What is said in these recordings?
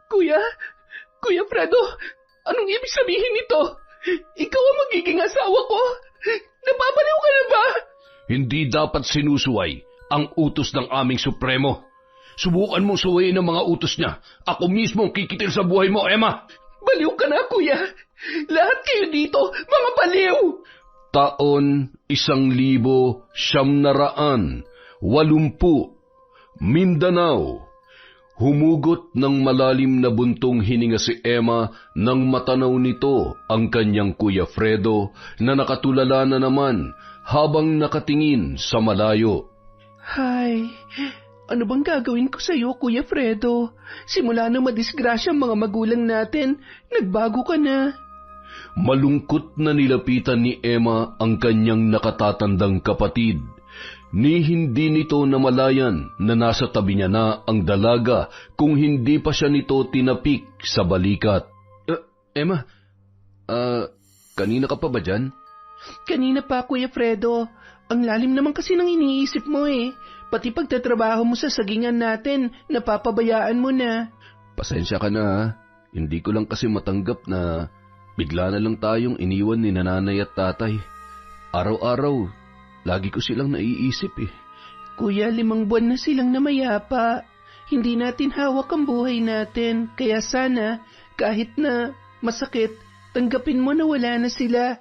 Kuya? Kuya Fredo, anong ibig sabihin nito? Ikaw ang magiging asawa ko? Napapaliw ka na ba? Hindi dapat sinusuway ang utos ng aming Supremo. Subukan mong suwayin ang mga utos niya. Ako mismo ang kikitil sa buhay mo, Emma. Baliw ka na, kuya. Lahat kayo dito, mga baliw. Taon 1980, Mindanao. Humugot ng malalim na buntong hininga si Emma nang matanaw nito ang kanyang Kuya Fredo na nakatulala na naman habang nakatingin sa malayo. Hay, ano bang gagawin ko sa iyo, Kuya Fredo? Simula nang madisgrasya ang mga magulang natin, nagbago ka na. Malungkot na nilapitan ni Emma ang kanyang nakatatandang kapatid. Ni hindi nito namalayan na nasa tabi niya na ang dalaga kung hindi pa siya nito tinapik sa balikat. Emma, kanina ka pa ba dyan? Kanina pa, Kuya Fredo. Ang lalim naman kasi ng iniisip mo eh. Pati pagtatrabaho mo sa sagingan natin, napapabayaan mo na. Pasensya ka na ha. Hindi ko lang kasi matanggap na bigla na lang tayong iniwan ni nanay at tatay. Araw-araw, lagi ko silang naiisip eh. Kuya, 5 buwan na silang namayapa. Hindi natin hawak ang buhay natin. Kaya sana, kahit na masakit, tanggapin mo na wala na sila.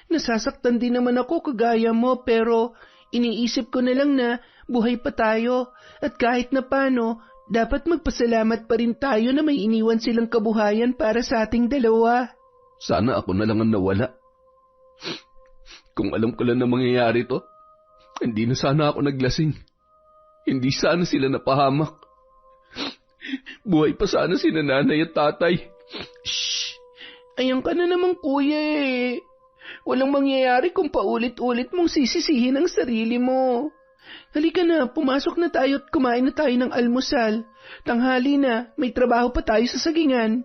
Nasasaktan din naman ako kagaya mo pero iniisip ko na lang na buhay pa tayo. At kahit na paano, dapat magpasalamat pa rin tayo na may iniwan silang kabuhayan para sa ating dalawa. Sana ako na lang ang nawala. Kung alam ko lang na mangyayari to, hindi na sana ako naglasing. Hindi sana sila napahamak. Buhay pa sana si nanay at tatay. Shh! Ayan ka na naman, kuya eh. Walang mangyayari kung paulit-ulit mong sisisihin ang sarili mo. Halika na, pumasok na tayo at kumain na tayo ng almusal. Tanghali na, may trabaho pa tayo sa sagingan.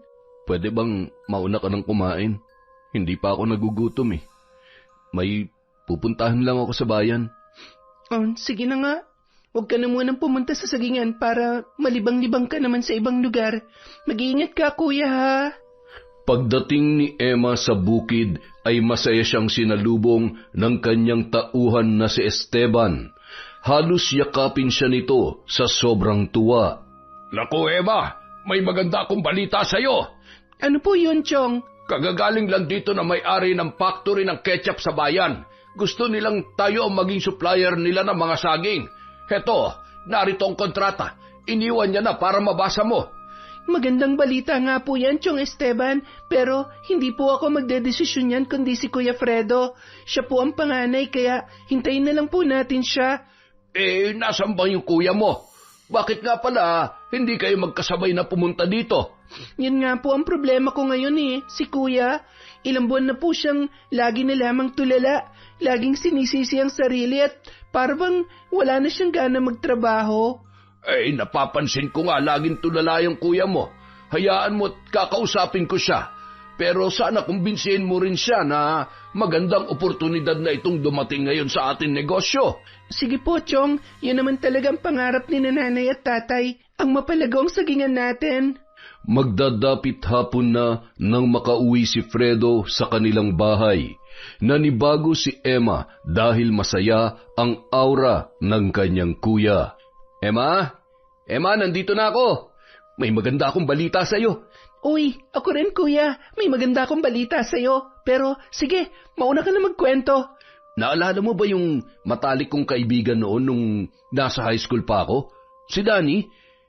Pwede bang mauna ka nang kumain? Hindi pa ako nagugutom eh. May pupuntahan lang ako sa bayan. Oh, sige na nga. Huwag ka na munang pumunta sa sagingan para malibang-libang ka naman sa ibang lugar. Mag-iingat ka, kuya, ha? Pagdating ni Emma sa bukid ay masaya siyang sinalubong ng kanyang tauhan na si Esteban. Halos yakapin siya nito sa sobrang tuwa. Naku, Emma, may maganda akong balita sa'yo. Ano po yun, Chong? Kagagaling lang dito na may-ari ng factory ng ketchup sa bayan. Gusto nilang tayo ang maging supplier nila ng mga saging. Heto, narito ang kontrata. Iniwan niya na para mabasa mo. Magandang balita nga po yan, Chong Esteban. Pero hindi po ako magdedesisyon yan kundi si Kuya Fredo. Siya po ang panganay kaya hintayin na lang po natin siya. Nasan ba yung kuya mo? Bakit nga pala hindi kayo magkasabay na pumunta dito? Yan nga po ang problema ko ngayon eh, si Kuya. Ilang buwan na po siyang lagi na lamang tulala. Laging sinisisi ang sarili at parang wala na siyang gana magtrabaho. Napapansin ko nga laging tulala yung kuya mo. Hayaan mo at kakausapin ko siya. Pero sana kumbinsihin mo rin siya na magandang oportunidad na itong dumating ngayon sa ating negosyo. Sige po, Chong. Yan naman talagang pangarap ni nanay at tatay. Ang mapalagong sagingan natin. Magdadapit hapon na nang makauwi si Fredo sa kanilang bahay. Nanibago si Emma dahil masaya ang aura ng kanyang kuya. Emma? Emma, nandito na ako. May maganda akong balita sa'yo. Uy, ako rin, kuya. May maganda akong balita sa'yo. Pero sige, mauna ka na magkwento. Naalala mo ba yung matalik kong kaibigan noon nung nasa high school pa ako? Si Danny,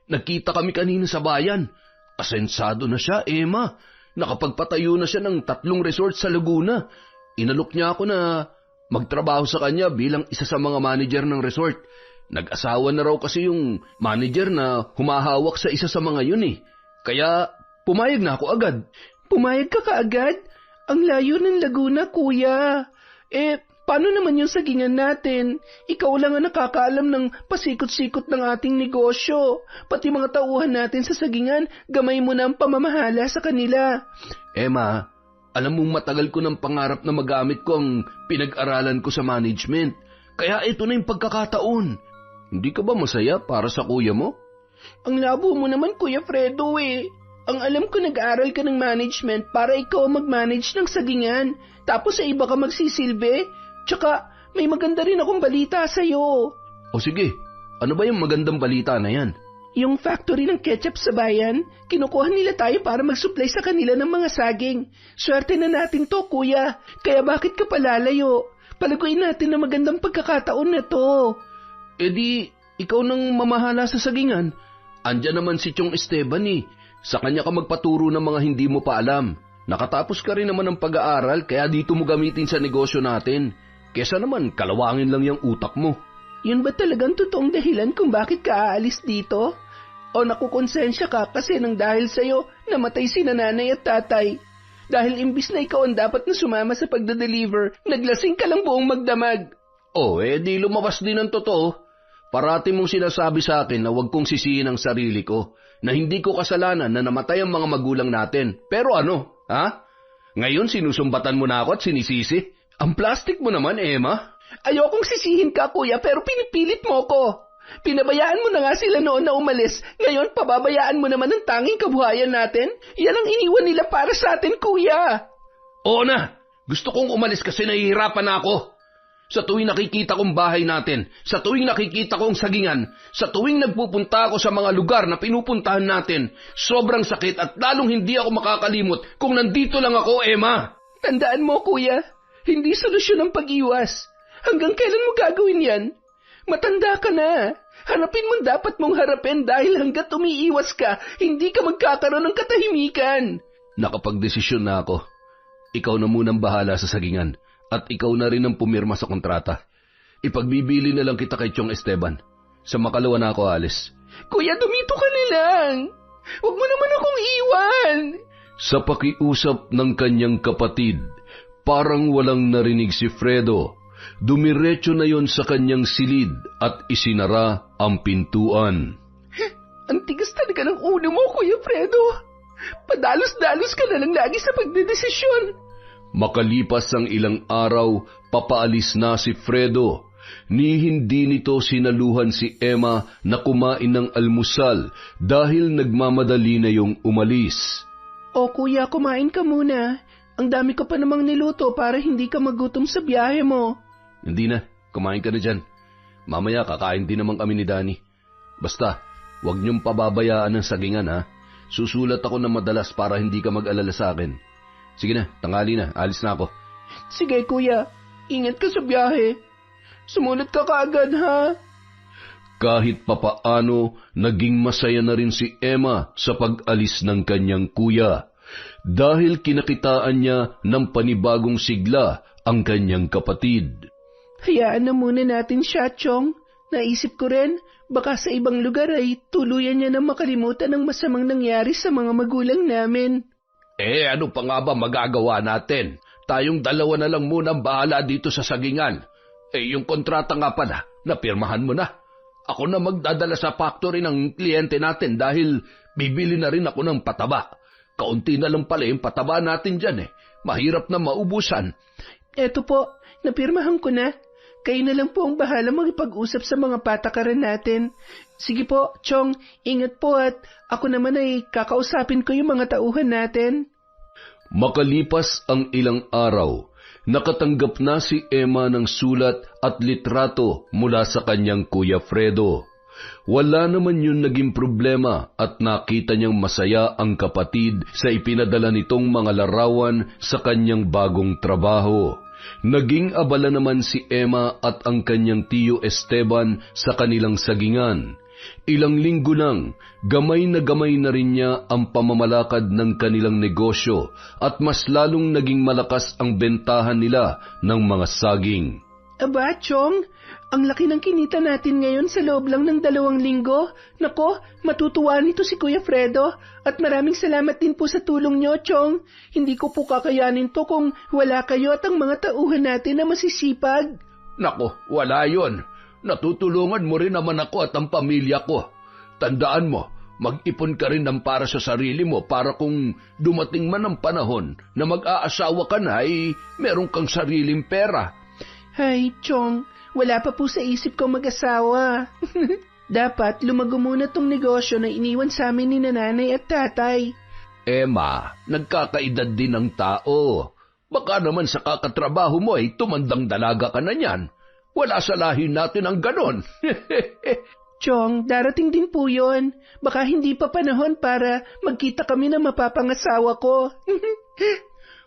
nagkita kami kanina sa bayan. Asensado na siya, Emma. Nakapagpatayo na siya ng 3 resort sa Laguna. Inalok niya ako na magtrabaho sa kanya bilang isa sa mga manager ng resort. Nag-asawa na raw kasi yung manager na humahawak sa isa sa mga yun eh. Kaya pumayag na ako agad. Pumayag ka kaagad? Ang layo ng Laguna, kuya. Paano naman yung sagingan natin? Ikaw lang ang nakakaalam ng pasikot-sikot ng ating negosyo. Pati mga tauhan natin sa sagingan, gamay mo na ang pamamahala sa kanila. Emma, alam mong matagal ko ng pangarap na magamit ko ang pinag-aralan ko sa management. Kaya ito na yung pagkakataon. Hindi ka ba masaya para sa kuya mo? Ang labo mo naman, Kuya Fredo eh. Ang alam ko nag-aaral ka ng management para ikaw mag-manage ng sagingan. Tapos sa iba ka magsisilbi. Tsaka may maganda rin akong balita sa'yo. O sige, ano ba yung magandang balita na yan? Yung factory ng ketchup sa bayan, kinukuha nila tayo para mag-supply sa kanila ng mga saging. Swerte na natin to, kuya. Kaya bakit ka palalayo? Palaguin natin na magandang pagkakataon na to. E di, ikaw nang mamahala sa sagingan. Andyan naman si Chong Esteban eh. Sa kanya ka magpaturo ng mga hindi mo pa alam. Nakatapos ka rin naman ng pag-aaral kaya dito mo gamitin sa negosyo natin. Kesa naman kalawangin lang yung utak mo. Yun ba talagang totoong dahilan kung bakit ka aalis dito? O nakukonsensya ka kasi nang dahil sa'yo namatay si nanay at tatay? Dahil imbis na ikaw ang dapat na sumama sa pagda-deliver, naglasing ka lang buong magdamag. Di lumabas din ang totoo. Parati mong sinasabi sa akin na huwag kong sisihin ang sarili ko, na hindi ko kasalanan na namatay ang mga magulang natin. Pero ano, ha? Ngayon sinusumbatan mo na ako at sinisisi? Ang plastic mo naman, Emma. Ayokong sisihin ka, kuya, pero pinipilit mo ko. Pinabayaan mo na nga sila noon na umalis. Ngayon, pababayaan mo naman ang tanging kabuhayan natin? Yan ang iniwan nila para sa atin, kuya. Oo na. Gusto kong umalis kasi nahihirapan na ako. Sa tuwing nakikita kong bahay natin, sa tuwing nakikita kong sagingan, sa tuwing nagpupunta ako sa mga lugar na pinupuntahan natin, sobrang sakit at lalong hindi ako makakalimot kung nandito lang ako, Emma. Tandaan mo, kuya, hindi solusyon ang pag-iwas. Hanggang kailan mo gagawin yan? Matanda ka na. Harapin mo dapat mong harapin dahil hanggat umiiwas ka, hindi ka magkakaroon ng katahimikan. Nakapagdesisyon na ako. Ikaw na munang bahala sa sagingan at ikaw na rin ang pumirma sa kontrata. Ipagbibili na lang kita kay Chong Esteban. Sa makalawa na ako alis. Kuya, dumito ka na lang. Huwag mo naman akong iwan. Sa pakiusap ng kanyang kapatid, parang walang narinig si Fredo. Dumiretso na yon sa kanyang silid at isinara ang pintuan. Ang tigas talaga ng ulo mo, Kuya Fredo. Padalos-dalos ka na lang lagi sa pagdedesisyon. Makalipas ang ilang araw, papaalis na si Fredo. Ni hindi nito sinaluhan si Emma na kumain ng almusal dahil nagmamadali na yung umalis. O kuya, kumain ka muna. Ang dami ko pa namang niluto para hindi ka magutom sa biyahe mo. Hindi na, kumain ka na dyan. Mamaya kakain din naman kami ni Danny. Basta, huwag niyong pababayaan ng sagingan ha. Susulat ako ng madalas para hindi ka mag-alala sa akin. Sige na, tanghali na, alis na ako. Sige kuya, ingat ka sa biyahe. Sumulat ka kaagad ha. Kahit papaano, naging masaya na rin si Emma sa pag-alis ng kanyang kuya. Dahil kinakitaan niya ng panibagong sigla ang kanyang kapatid. Hayaan na muna natin siya, Chong. Naisip ko rin, baka sa ibang lugar ay tuluyan niya na makalimutan ang masamang nangyari sa mga magulang namin. Ano pa nga ba magagawa natin? Tayong dalawa na lang muna ang bahala dito sa sagingan. Yung kontrata nga pala, napirmahan mo na. Ako na magdadala sa factory ng kliyente natin dahil bibili na rin ako ng pataba. Kaunti na lang pala yung pataba natin dyan Mahirap na maubusan. Eto po, napirmahan ko na. Kayo na lang po ang bahala magpag-usap sa mga patakaran natin. Sige po, Chong, ingat po at ako naman ay kakausapin ko yung mga tauhan natin. Makalipas ang ilang araw, nakatanggap na si Emma ng sulat at litrato mula sa kanyang Kuya Fredo. Wala naman yun naging problema at nakita niyang masaya ang kapatid sa ipinadala nitong mga larawan sa kanyang bagong trabaho. Naging abala naman si Emma at ang kanyang tiyo Esteban sa kanilang sagingan. Ilang linggo lang, gamay na rin niya ang pamamalakad ng kanilang negosyo at mas lalong naging malakas ang bentahan nila ng mga saging. Aba, Chong, ang laki ng kinita natin ngayon sa loob lang ng 2 linggo. Nako, matutuwa nito si Kuya Fredo at maraming salamat din po sa tulong niyo, Chong. Hindi ko po kakayanin to kung wala kayo at ang mga tauhan natin na masisipag. Nako, wala yon. Natutulungan mo rin naman ako at ang pamilya ko. Tandaan mo, mag-ipon ka rin ng para sa sarili mo para kung dumating man ang panahon na mag-aasawa ka na ay meron kang sariling pera. Hay, Chong, wala pa po sa isip ko mag-asawa. Dapat lumago muna tong negosyo na iniwan sa amin ni nanay at tatay. Emma, nagkakaedad din ng tao. Baka naman sa kakatrabaho mo ay tumandang dalaga ka na niyan. Wala sa lahi natin ang ganon. Chong, darating din po yun. Baka hindi pa panahon para magkita kami na mapapangasawa ko.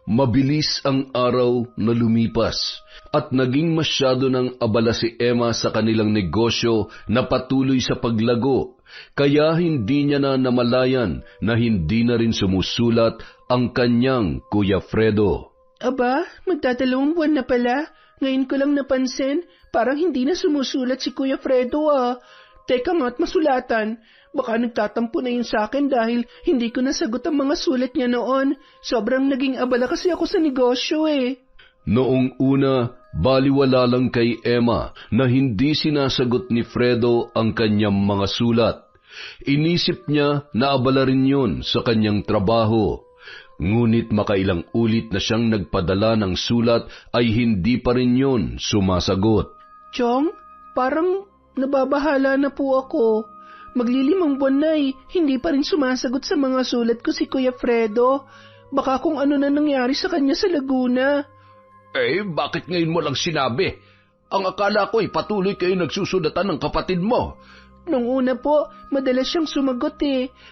Mabilis ang araw na lumipas at naging masyado ng abala si Emma sa kanilang negosyo na patuloy sa paglago, kaya hindi niya na namalayan na hindi na rin sumusulat ang kanyang Kuya Fredo. Aba, magdadalawang buwan na pala. Ngayon ko lang napansin, parang hindi na sumusulat si Kuya Fredo ah. Teka nga't masulatan. Baka nagtatampo na yun sa akin dahil hindi ko nasagot ang mga sulat niya noon. Sobrang naging abala kasi ako sa negosyo eh. Noong una, baliwala lang kay Emma na hindi sinasagot ni Fredo ang kanyang mga sulat. Inisip niya na abala rin yun sa kanyang trabaho. Ngunit makailang ulit na siyang nagpadala ng sulat ay hindi pa rin yun sumasagot. Chong, parang nababahala na po ako. Maglilimang buwan na hindi pa rin sumasagot sa mga sulat ko si Kuya Fredo. Baka kung ano na nangyari sa kanya sa Laguna. Bakit ngayon mo lang sinabi? Ang akala ko patuloy kayo nagsusulatan ng kapatid mo. Nung una po, madalas siyang sumagot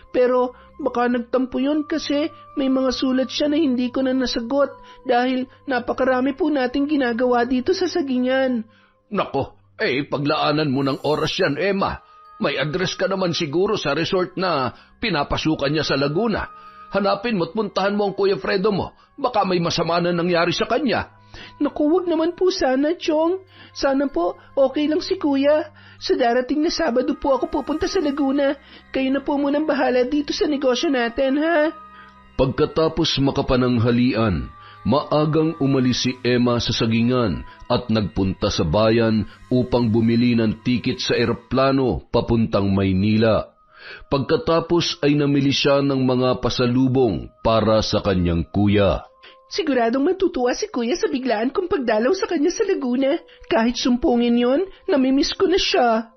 Pero baka nagtampo yun kasi may mga sulat siya na hindi ko na nasagot dahil napakarami po nating ginagawa dito sa Sagingan. Nako, paglaanan mo ng oras yan, Emma. May address ka naman siguro sa resort na pinapasukan niya sa Laguna. Hanapin mo't puntahan mo ang Kuya Fredo mo. Baka may masama na nangyari sa kanya. Naku, wag naman po sana, Chong. Sana po, okay lang si Kuya. Sa darating na Sabado po ako pupunta sa Laguna. Kayo na po munang bahala dito sa negosyo natin, ha? Pagkatapos makapananghalian, maagang umalis si Emma sa Sagingan at nagpunta sa bayan upang bumili ng tiket sa eroplano papuntang Maynila. Pagkatapos ay namili siya ng mga pasalubong para sa kanyang kuya. Siguradong matutuwa si Kuya sa biglaan kong pagdalaw sa kanya sa Laguna. Kahit sumpungin yon, namimiss ko na siya.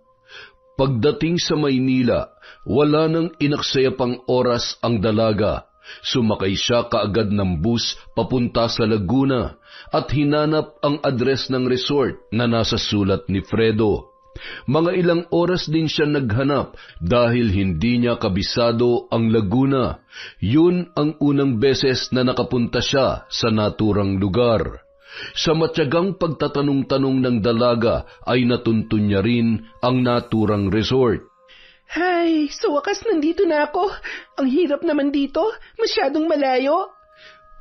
Pagdating sa Maynila, wala nang inaksaya pang oras ang dalaga. Sumakay siya kaagad ng bus papunta sa Laguna at hinanap ang address ng resort na nasa sulat ni Fredo. Mga ilang oras din siya naghanap dahil hindi niya kabisado ang Laguna. Yun ang unang beses na nakapunta siya sa naturang lugar. Sa matyagang pagtatanong-tanong ng dalaga ay natuntun niya rin ang naturang resort. Hay, sa wakas nandito na ako. Ang hirap naman dito, masyadong malayo.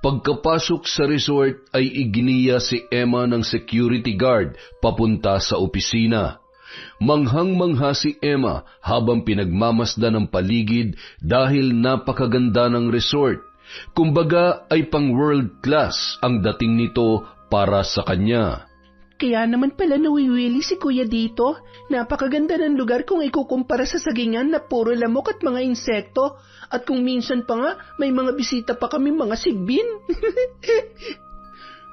Pagkapasok sa resort ay iginiya si Emma ng security guard papunta sa opisina. Manghang-mangha si Emma habang pinagmamasdan ng paligid dahil napakaganda ng resort. Kumbaga ay pang world class ang dating nito para sa kanya. Kaya naman pala nawiwili si Kuya dito. Napakaganda ng lugar kung ikukumpara sa Sagingan na puro lamok at mga insekto. At kung minsan pa nga, may mga bisita pa kami mga sigbin.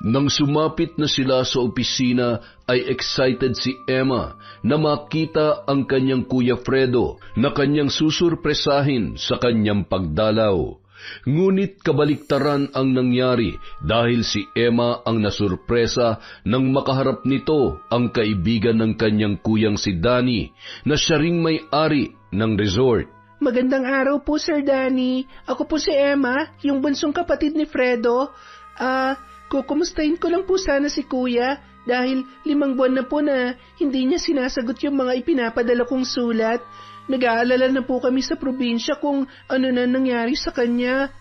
Nang sumapit na sila sa opisina, ay excited si Emma na makita ang kanyang Kuya Fredo na kanyang susurpresahin sa kanyang pagdalaw. Ngunit kabaliktaran ang nangyari dahil si Emma ang nasurpresa nang makaharap nito ang kaibigan ng kanyang kuyang si Danny na siya ring may-ari ng resort. Magandang araw po, Sir Danny. Ako po si Emma, yung bunsong kapatid ni Fredo. Kukumustahin ko lang po sana si Kuya dahil 5 buwan na po na hindi niya sinasagot yung mga ipinapadala kong sulat. Nag-aalala na po kami sa probinsya kung ano na nangyari sa kanya.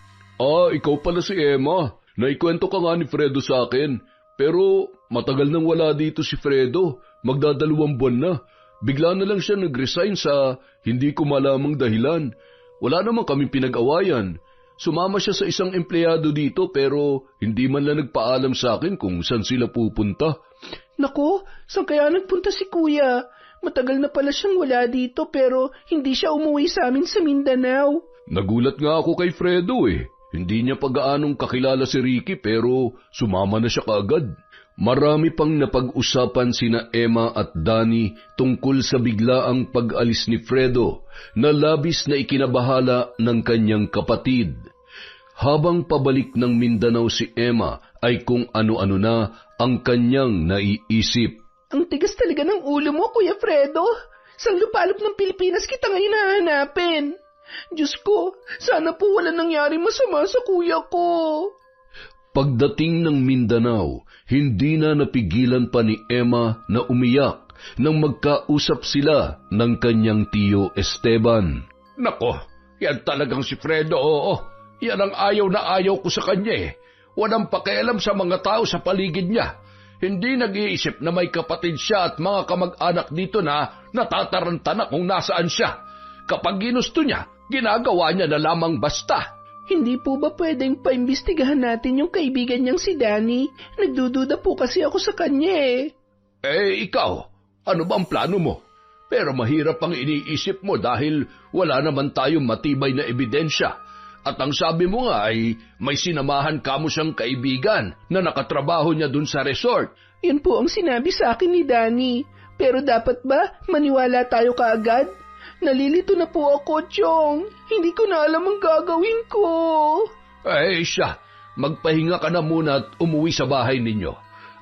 Ikaw pala si Emma. Naikwento ka nga ni Fredo sa akin. Pero matagal nang wala dito si Fredo. Magdadalawang buwan na. Bigla na lang siya nag-resign sa hindi ko malamang dahilan. Wala naman kaming pinag-awayan. Sumama siya sa isang empleyado dito pero hindi man lang nagpaalam sa akin kung saan sila pupunta. Naku, saan kaya nagpunta si Kuya? Matagal na pala siyang wala dito pero hindi siya umuwi sa amin sa Mindanao. Nagulat nga ako kay Fredo Hindi niya pag-aanong kakilala si Ricky pero sumama na siya kaagad. Marami pang napag-usapan sina Emma at Danny tungkol sa biglaang pag-alis ni Fredo na labis na ikinabahala ng kanyang kapatid. Habang pabalik ng Mindanao si Emma ay kung ano-ano na ang kanyang naiisip. Ang tigas talaga ng ulo mo, Kuya Fredo. Sang lupalop ng Pilipinas kita ngayon hahanapin. Diyos ko, sana po wala nangyari masama sa kuya ko. Pagdating ng Mindanao, hindi na napigilan pa ni Emma na umiyak nang magkausap sila ng kanyang tiyo Esteban. Nako, yan talagang si Fredo, oo. Yan ang ayaw na ayaw ko sa kanya eh. Walang pakialam sa mga tao sa paligid niya. Hindi nag-iisip na may kapatid siya at mga kamag-anak dito na natataranta na kung nasaan siya. Kapag ginusto niya, ginagawa niya na lamang basta. Hindi po ba pwedeng paimbestigahan natin yung kaibigan niyang si Danny? Nagdududa po kasi ako sa kanya eh. Eh, ikaw, ano ba ang plano mo? Pero mahirap ang iniisip mo dahil wala naman tayong matibay na ebidensya. At ang sabi mo nga ay may sinamahan ka mo siyang kaibigan na nakatrabaho niya dun sa resort. Yun po ang sinabi sa akin ni Danny. Pero dapat ba maniwala tayo kaagad? Nalilito na po ako, Chong. Hindi ko na alam ang gagawin ko. Eh siya, magpahinga ka na muna at umuwi sa bahay ninyo.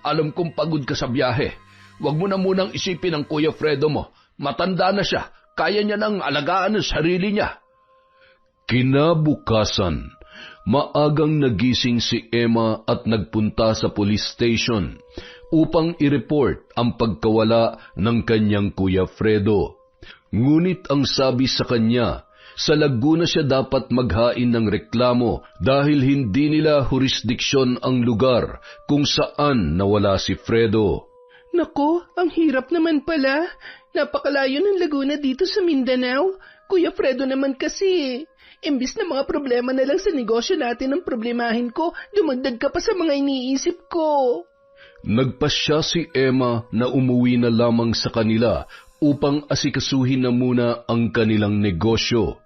Alam kong pagod ka sa biyahe. Huwag mo na munang isipin ang Kuya Fredo mo. Matanda na siya. Kaya niya nang alagaan ang sarili niya. Kinabukasan, maagang nagising si Emma at nagpunta sa police station upang i-report ang pagkawala ng kanyang Kuya Fredo. Ngunit ang sabi sa kanya, sa Laguna siya dapat maghain ng reklamo dahil hindi nila jurisdiksyon ang lugar kung saan nawala si Fredo. Nako, ang hirap naman pala. Napakalayo ng Laguna dito sa Mindanao. Kuya Fredo naman kasi. Imbis na mga problema na lang sa negosyo natin ang problemahin ko, dumagdag ka pa sa mga iniisip ko. Nagpasya si Emma na umuwi na lamang sa kanila upang asikasuhin na muna ang kanilang negosyo.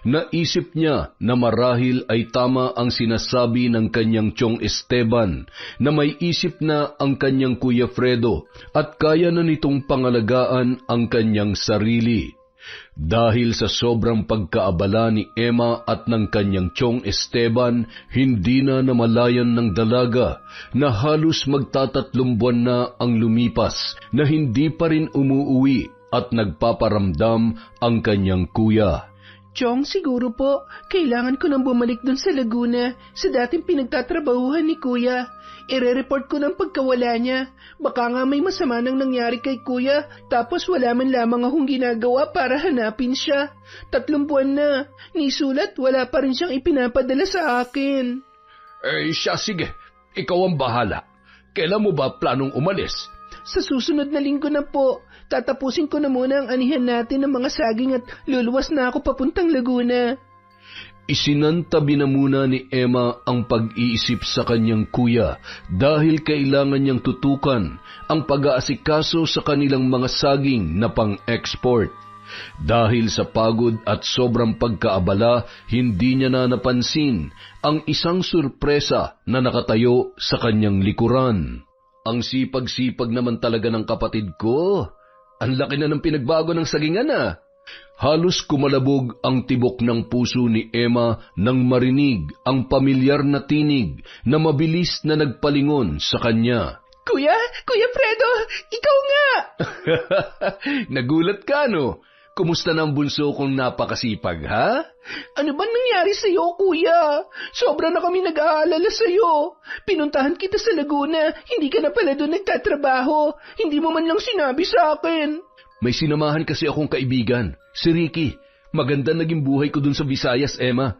Naisip niya na marahil ay tama ang sinasabi ng kanyang tiyong Esteban na may isip na ang kanyang Kuya Fredo at kaya na nitong pangalagaan ang kanyang sarili. Dahil sa sobrang pagkaabala ni Emma at ng kanyang tiyong Esteban, hindi na namalayan ng dalaga na halos magtatatlong buwan na ang lumipas na hindi pa rin umuuwi at nagpaparamdam ang kanyang kuya. Chong, siguro po, kailangan ko nang bumalik dun sa Laguna sa dating pinagtatrabahuhan ni Kuya. Ire-report ko ng pagkawala niya. Baka nga may masama nang nangyari kay Kuya, tapos wala man lamang akong ginagawa para hanapin siya. 3 buwan na, ni sulat wala pa rin siyang ipinapadala sa akin. Eh siya, sige, ikaw ang bahala. Kailan mo ba planong umalis? Sa susunod na linggo na po, tatapusin ko na muna ang anihan natin ng mga saging at luluwas na ako papuntang Laguna. Isinantabi na muna ni Emma ang pag-iisip sa kanyang kuya dahil kailangan niyang tutukan ang pag-aasikaso sa kanilang mga saging na pang-export. Dahil sa pagod at sobrang pagkaabala, hindi niya na napansin ang isang surpresa na nakatayo sa kanyang likuran. Ang sipag-sipag naman talaga ng kapatid ko. Ang laki na ng pinagbago ng sagingan ah. Halos kumalabog ang tibok ng puso ni Emma nang marinig ang pamilyar na tinig na mabilis na nagpalingon sa kanya. Kuya Fredo, ikaw nga! Nagulat ka, no? Kumusta na ang bunso kong napakasipag, ha? Ano ba nangyari sa'yo, Kuya? Sobra na kami nag-aalala sa'yo. Pinuntahan kita sa Laguna, hindi ka na pala doon nagtatrabaho. Hindi mo man lang sinabi sa akin. May sinamahan kasi akong kaibigan, si Ricky. Maganda naging buhay ko dun sa Visayas, Emma.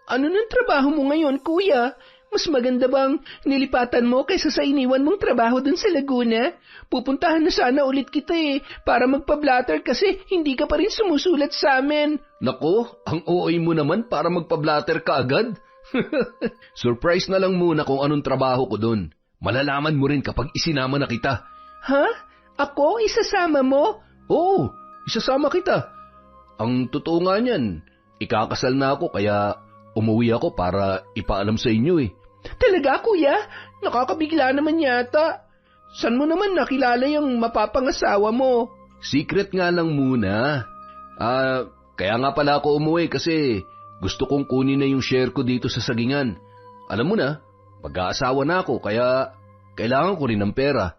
Ano nang trabaho mo ngayon, Kuya? Mas maganda bang nilipatan mo kaysa sa iniwan mong trabaho dun sa Laguna? Pupuntahan na sana ulit kita para magpa-blatter kasi hindi ka pa rin sumusulat sa amin. Nako, ang OA mo naman para magpa-blatter ka agad. Surprise na lang muna kung anong trabaho ko dun. Malalaman mo rin kapag isinama na kita. Ha? Ako? Isasama mo? Oo, isasama kita. Ang totoo nga niyan, ikakasal na ako kaya umuwi ako para ipaalam sa inyo Talaga, Kuya? Nakakabigla naman yata. San mo naman nakilala yung mapapangasawa mo? Secret nga lang muna. Kaya nga pala ako umuwi kasi gusto kong kunin na yung share ko dito sa sagingan. Alam mo na, mag-aasawa na ako kaya kailangan ko rin ng pera.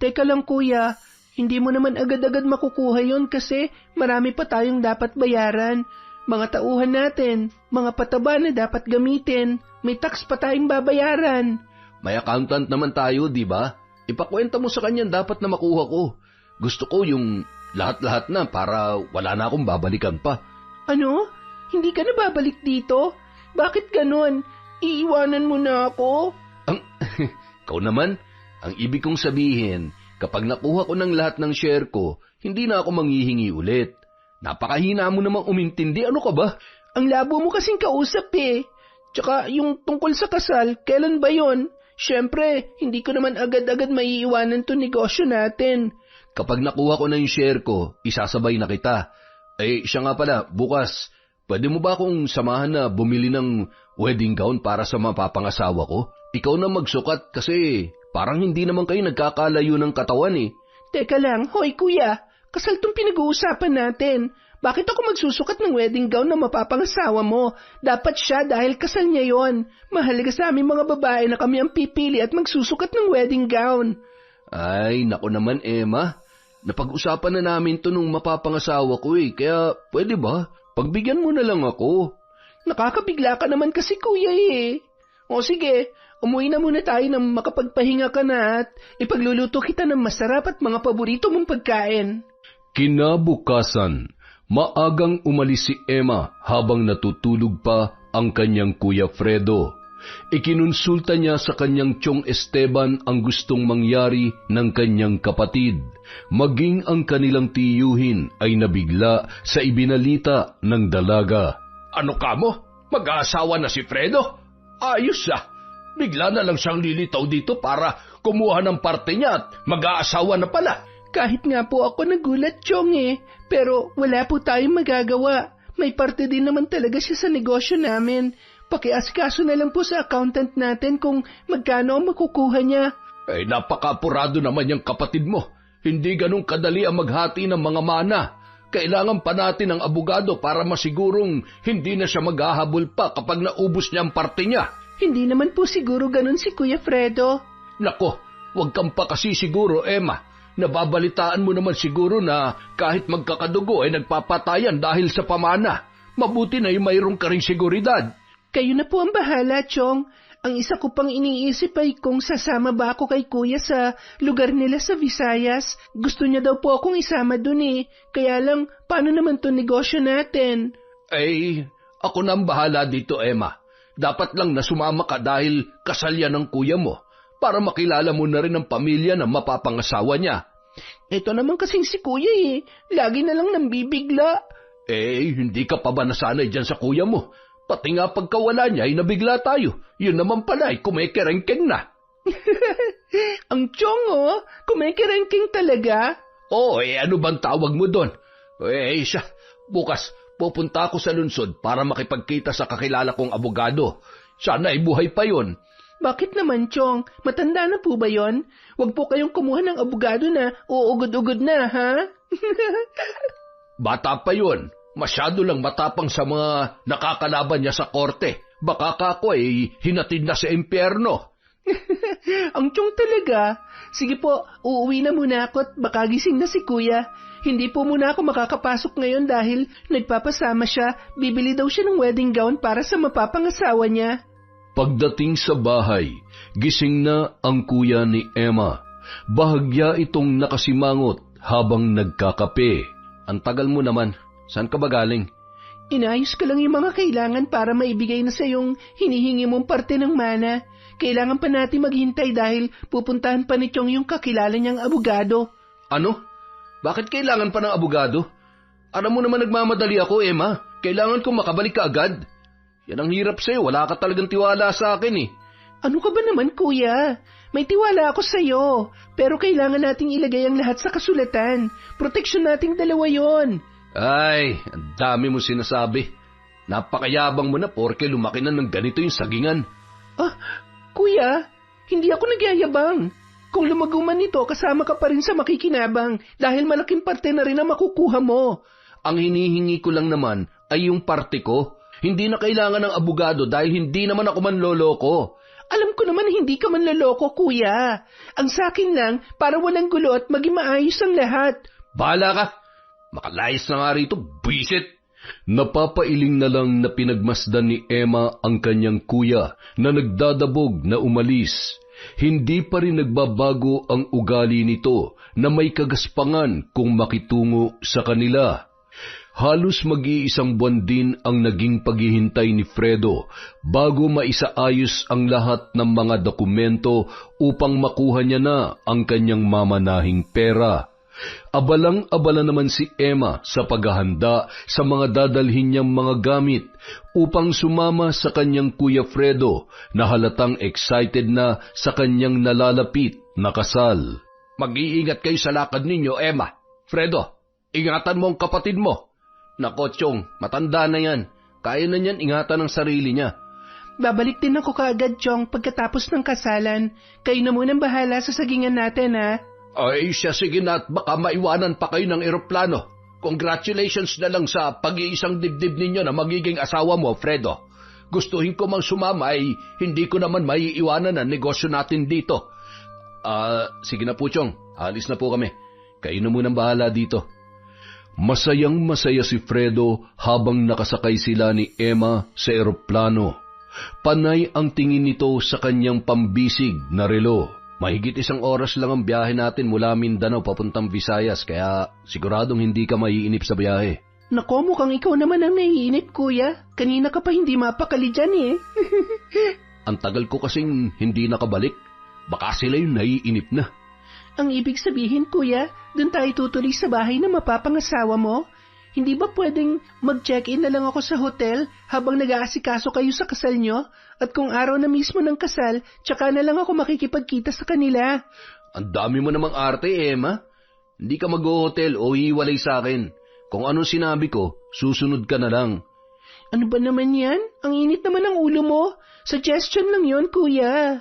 Teka lang kuya, hindi mo naman agad-agad makukuha yon kasi marami pa tayong dapat bayaran. Mga tauhan natin, mga pataba na dapat gamitin, may tax pa tayong babayaran. May accountant naman tayo, di ba? Ipakwenta mo sa kanya dapat na makuha ko. Gusto ko yung lahat-lahat na para wala na akong babalikan pa. Ano? Hindi ka na babalik dito? Bakit ganon? Iiwanan mo na ako? Ikaw naman, ang ibig kong sabihin, kapag nakuha ko ng lahat ng share ko, hindi na ako manghihingi ulit. Napakahina mo namang umintindi, ano ka ba? Ang labo mo kasing kausap eh. Tsaka yung tungkol sa kasal, kailan ba yon? Siyempre, hindi ko naman agad-agad maiiwanan to negosyo natin. Kapag nakuha ko na yung share ko, isasabay na kita. Siya nga pala, bukas, pwede mo ba akong samahan na bumili ng wedding gown para sa mapapangasawa ko? Ikaw na magsukat kasi parang hindi naman kayo nagkakalayo ng katawan eh. Teka lang, hoy kuya, kasal tong pinag-uusapan natin. Bakit ako magsusukat ng wedding gown na mapapangasawa mo? Dapat siya dahil kasal niya yon. Mahalaga sa aming mga babae na kami ang pipili at magsusukat ng wedding gown. Ay, naku naman Emma. Napag-usapan na namin to nung mapapangasawa ko eh. Kaya pwede ba? Pagbigyan mo na lang ako. Nakakabigla ka naman kasi kuya eh. O sige, umuwi na muna tayo nang makapagpahinga ka na at ipagluluto kita ng masarap at mga paborito mong pagkain. Kinabukasan, maagang umalis si Emma habang natutulog pa ang kanyang Kuya Fredo. Ikinonsulta niya sa kanyang tiyong Esteban ang gustong mangyari ng kanyang kapatid, maging ang kanilang tiyuhin ay nabigla sa ibinalita ng dalaga. Ano ka mo? Mag-aasawa na si Fredo? Ayos ah! Bigla na lang siyang lilitaw dito para kumuha ng parte niya at mag-aasawa na pala. Kahit nga po ako nagulat, Chong eh, pero wala po tayong magagawa. May parte din naman talaga siya sa negosyo namin. Pakiasikaso na lang po sa accountant natin kung magkano ang makukuha niya. Napaka-apurado naman yung kapatid mo. Hindi ganun kadali ang maghati ng mga mana. Kailangan pa natin ng abogado para masigurong hindi na siya maghahabol pa kapag naubos niya ang parte niya. Hindi naman po siguro ganun si Kuya Fredo. Nako, huwag kang pa kasi siguro, Emma. Nababalitaan mo naman siguro na kahit magkakadugo ay nagpapatayan dahil sa pamana. Mabuti na yung mayroong ka ring seguridad. Kayo na po ang bahala, Chong. Ang isa ko pang iniisip ay kung sasama ba ako kay Kuya sa lugar nila sa Visayas. Gusto niya daw po akong isama dun eh. Kaya lang, paano naman to negosyo natin? Ako na ang bahala dito, Emma. Dapat lang na sumama ka dahil kasal yan ng kuya mo para makilala mo na rin ang pamilya na mapapangasawa niya. Ito naman kasing si Kuya eh. Lagi na lang nambibigla. Hindi ka pa ba nasanay dyan sa kuya mo? Pati nga pagkawala niya ay nabigla tayo. Yun naman pala ay kumekerengkeng na. Ang Chong oh, kumekerengkeng talaga? Ano bang tawag mo doon? Siya, bukas pupunta ako sa lungsod para makipagkita sa kakilala kong abogado. Sana ay buhay pa yon. Bakit naman, Chong? Matanda na po ba yon? Huwag po kayong kumuha ng abogado na uugod-ugod na, ha? Bata pa yon. Masyado lang matapang sa mga nakakalaban niya sa korte. Baka kako ay hinatid na sa impyerno. Ang Chong talaga. Sige po, uuwi na muna ako at baka gising na si Kuya. Hindi po muna ako makakapasok ngayon dahil nagpapasama siya. Bibili daw siya ng wedding gown para sa mapapangasawa niya. Pagdating sa bahay, gising na ang kuya ni Emma. Bahagya itong nakasimangot habang nagkakape. Ang tagal mo naman. Saan ka ba galing? Inayos ko lang yung mga kailangan para maibigay na sa yung hinihingi mong parte ng mana. Kailangan pa natin maghintay dahil pupuntahan pa ni Chong yung kakilala niyang abogado. Ano? Bakit kailangan pa ng abogado? Alam mo naman nagmamadali ako, Emma. Kailangan kong makabalik ka agad. Yan ang hirap sa'yo. Wala ka talagang tiwala sa akin eh. Ano ka ba naman, Kuya? May tiwala ako sa'yo. Pero kailangan nating ilagay ang lahat sa kasulatan. Proteksyon nating dalawa yon. Ay, ang dami mo sinasabi. Napakayabang mo na porke lumaki na ng ganito yung sagingan. Kuya, hindi ako nagyayabang. Kung lumaguman nito, kasama ka pa rin sa makikinabang dahil malaking parte na rin ang makukuha mo. Ang hinihingi ko lang naman ay yung parte ko. Hindi na kailangan ng abogado dahil hindi naman ako manloloko. Alam ko naman hindi ka manloloko, kuya. Ang sakin lang, para walang gulo at maging maayos ang lahat. Bahala ka! Makalayas na nga rito, buwisit! Napapailing na lang na pinagmasdan ni Emma ang kanyang kuya na nagdadabog na umalis. Hindi pa rin nagbabago ang ugali nito na may kagaspangan kung makitungo sa kanila. Halos mag-iisang buwan din ang naging paghihintay ni Fredo bago maisaayos ang lahat ng mga dokumento upang makuha niya na ang kanyang mamanahing pera. Abalang-abala naman si Emma sa paghahanda sa mga dadalhin niyang mga gamit upang sumama sa kanyang Kuya Fredo na halatang excited na sa kanyang nalalapit na kasal. Mag-iingat kayo sa lakad ninyo, Emma. Fredo, ingatan mo ang kapatid mo. Nako, Chong, matanda na yan. Kaya na niyan ingatan ang sarili niya. Babalik din ako kaagad, Chong, pagkatapos ng kasalan. Kayo na munang bahala sa sagingan natin, ha? Ay, siya sige na at baka maiwanan pa kayo ng eroplano. Congratulations na lang sa pag-iisang dibdib ninyo na magiging asawa mo, Fredo. Gustuhin ko mang sumama ay hindi ko naman maiiwanan ang negosyo natin dito. Sige na po, Chong. Alis na po kami. Kayo na munang bahala dito. Masayang masaya si Fredo habang nakasakay sila ni Emma sa eroplano. Panay ang tingin nito sa kanyang pambisig na relo. Mahigit 1 oras lang ang biyahe natin mula Mindanao papuntang Visayas, kaya siguradong hindi ka maiinip sa biyahe. Nako, mukhang ikaw naman ang naiinip, kuya. Kanina ka pa hindi mapakali dyan, eh. Ang tagal ko kasing hindi nakabalik. Baka sila yung naiinip na. Ang ibig sabihin, kuya, doon tayo tutuloy sa bahay na mapapangasawa mo? Hindi ba pwedeng mag-check-in na lang ako sa hotel habang nag-aasikaso kayo sa kasal nyo? At kung araw na mismo ng kasal, tsaka na lang ako makikipagkita sa kanila. Ang dami mo namang arte, Emma. Hindi ka mag-hotel o hiwalay sa akin. Kung anong sinabi ko, susunod ka na lang. Ano ba naman yan? Ang init naman ng ulo mo. Suggestion lang yon, kuya.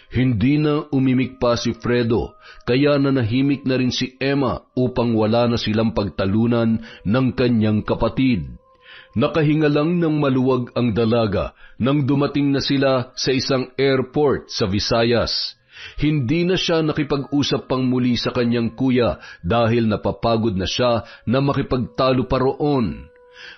Hindi na umimik pa si Fredo, kaya nanahimik na rin si Emma upang wala na silang pagtalunan ng kanyang kapatid. Nakahinga lang ng maluwag ang dalaga nang dumating na sila sa isang airport sa Visayas. Hindi na siya nakipag-usap pang muli sa kanyang kuya dahil napapagod na siya na makipagtalo pa roon.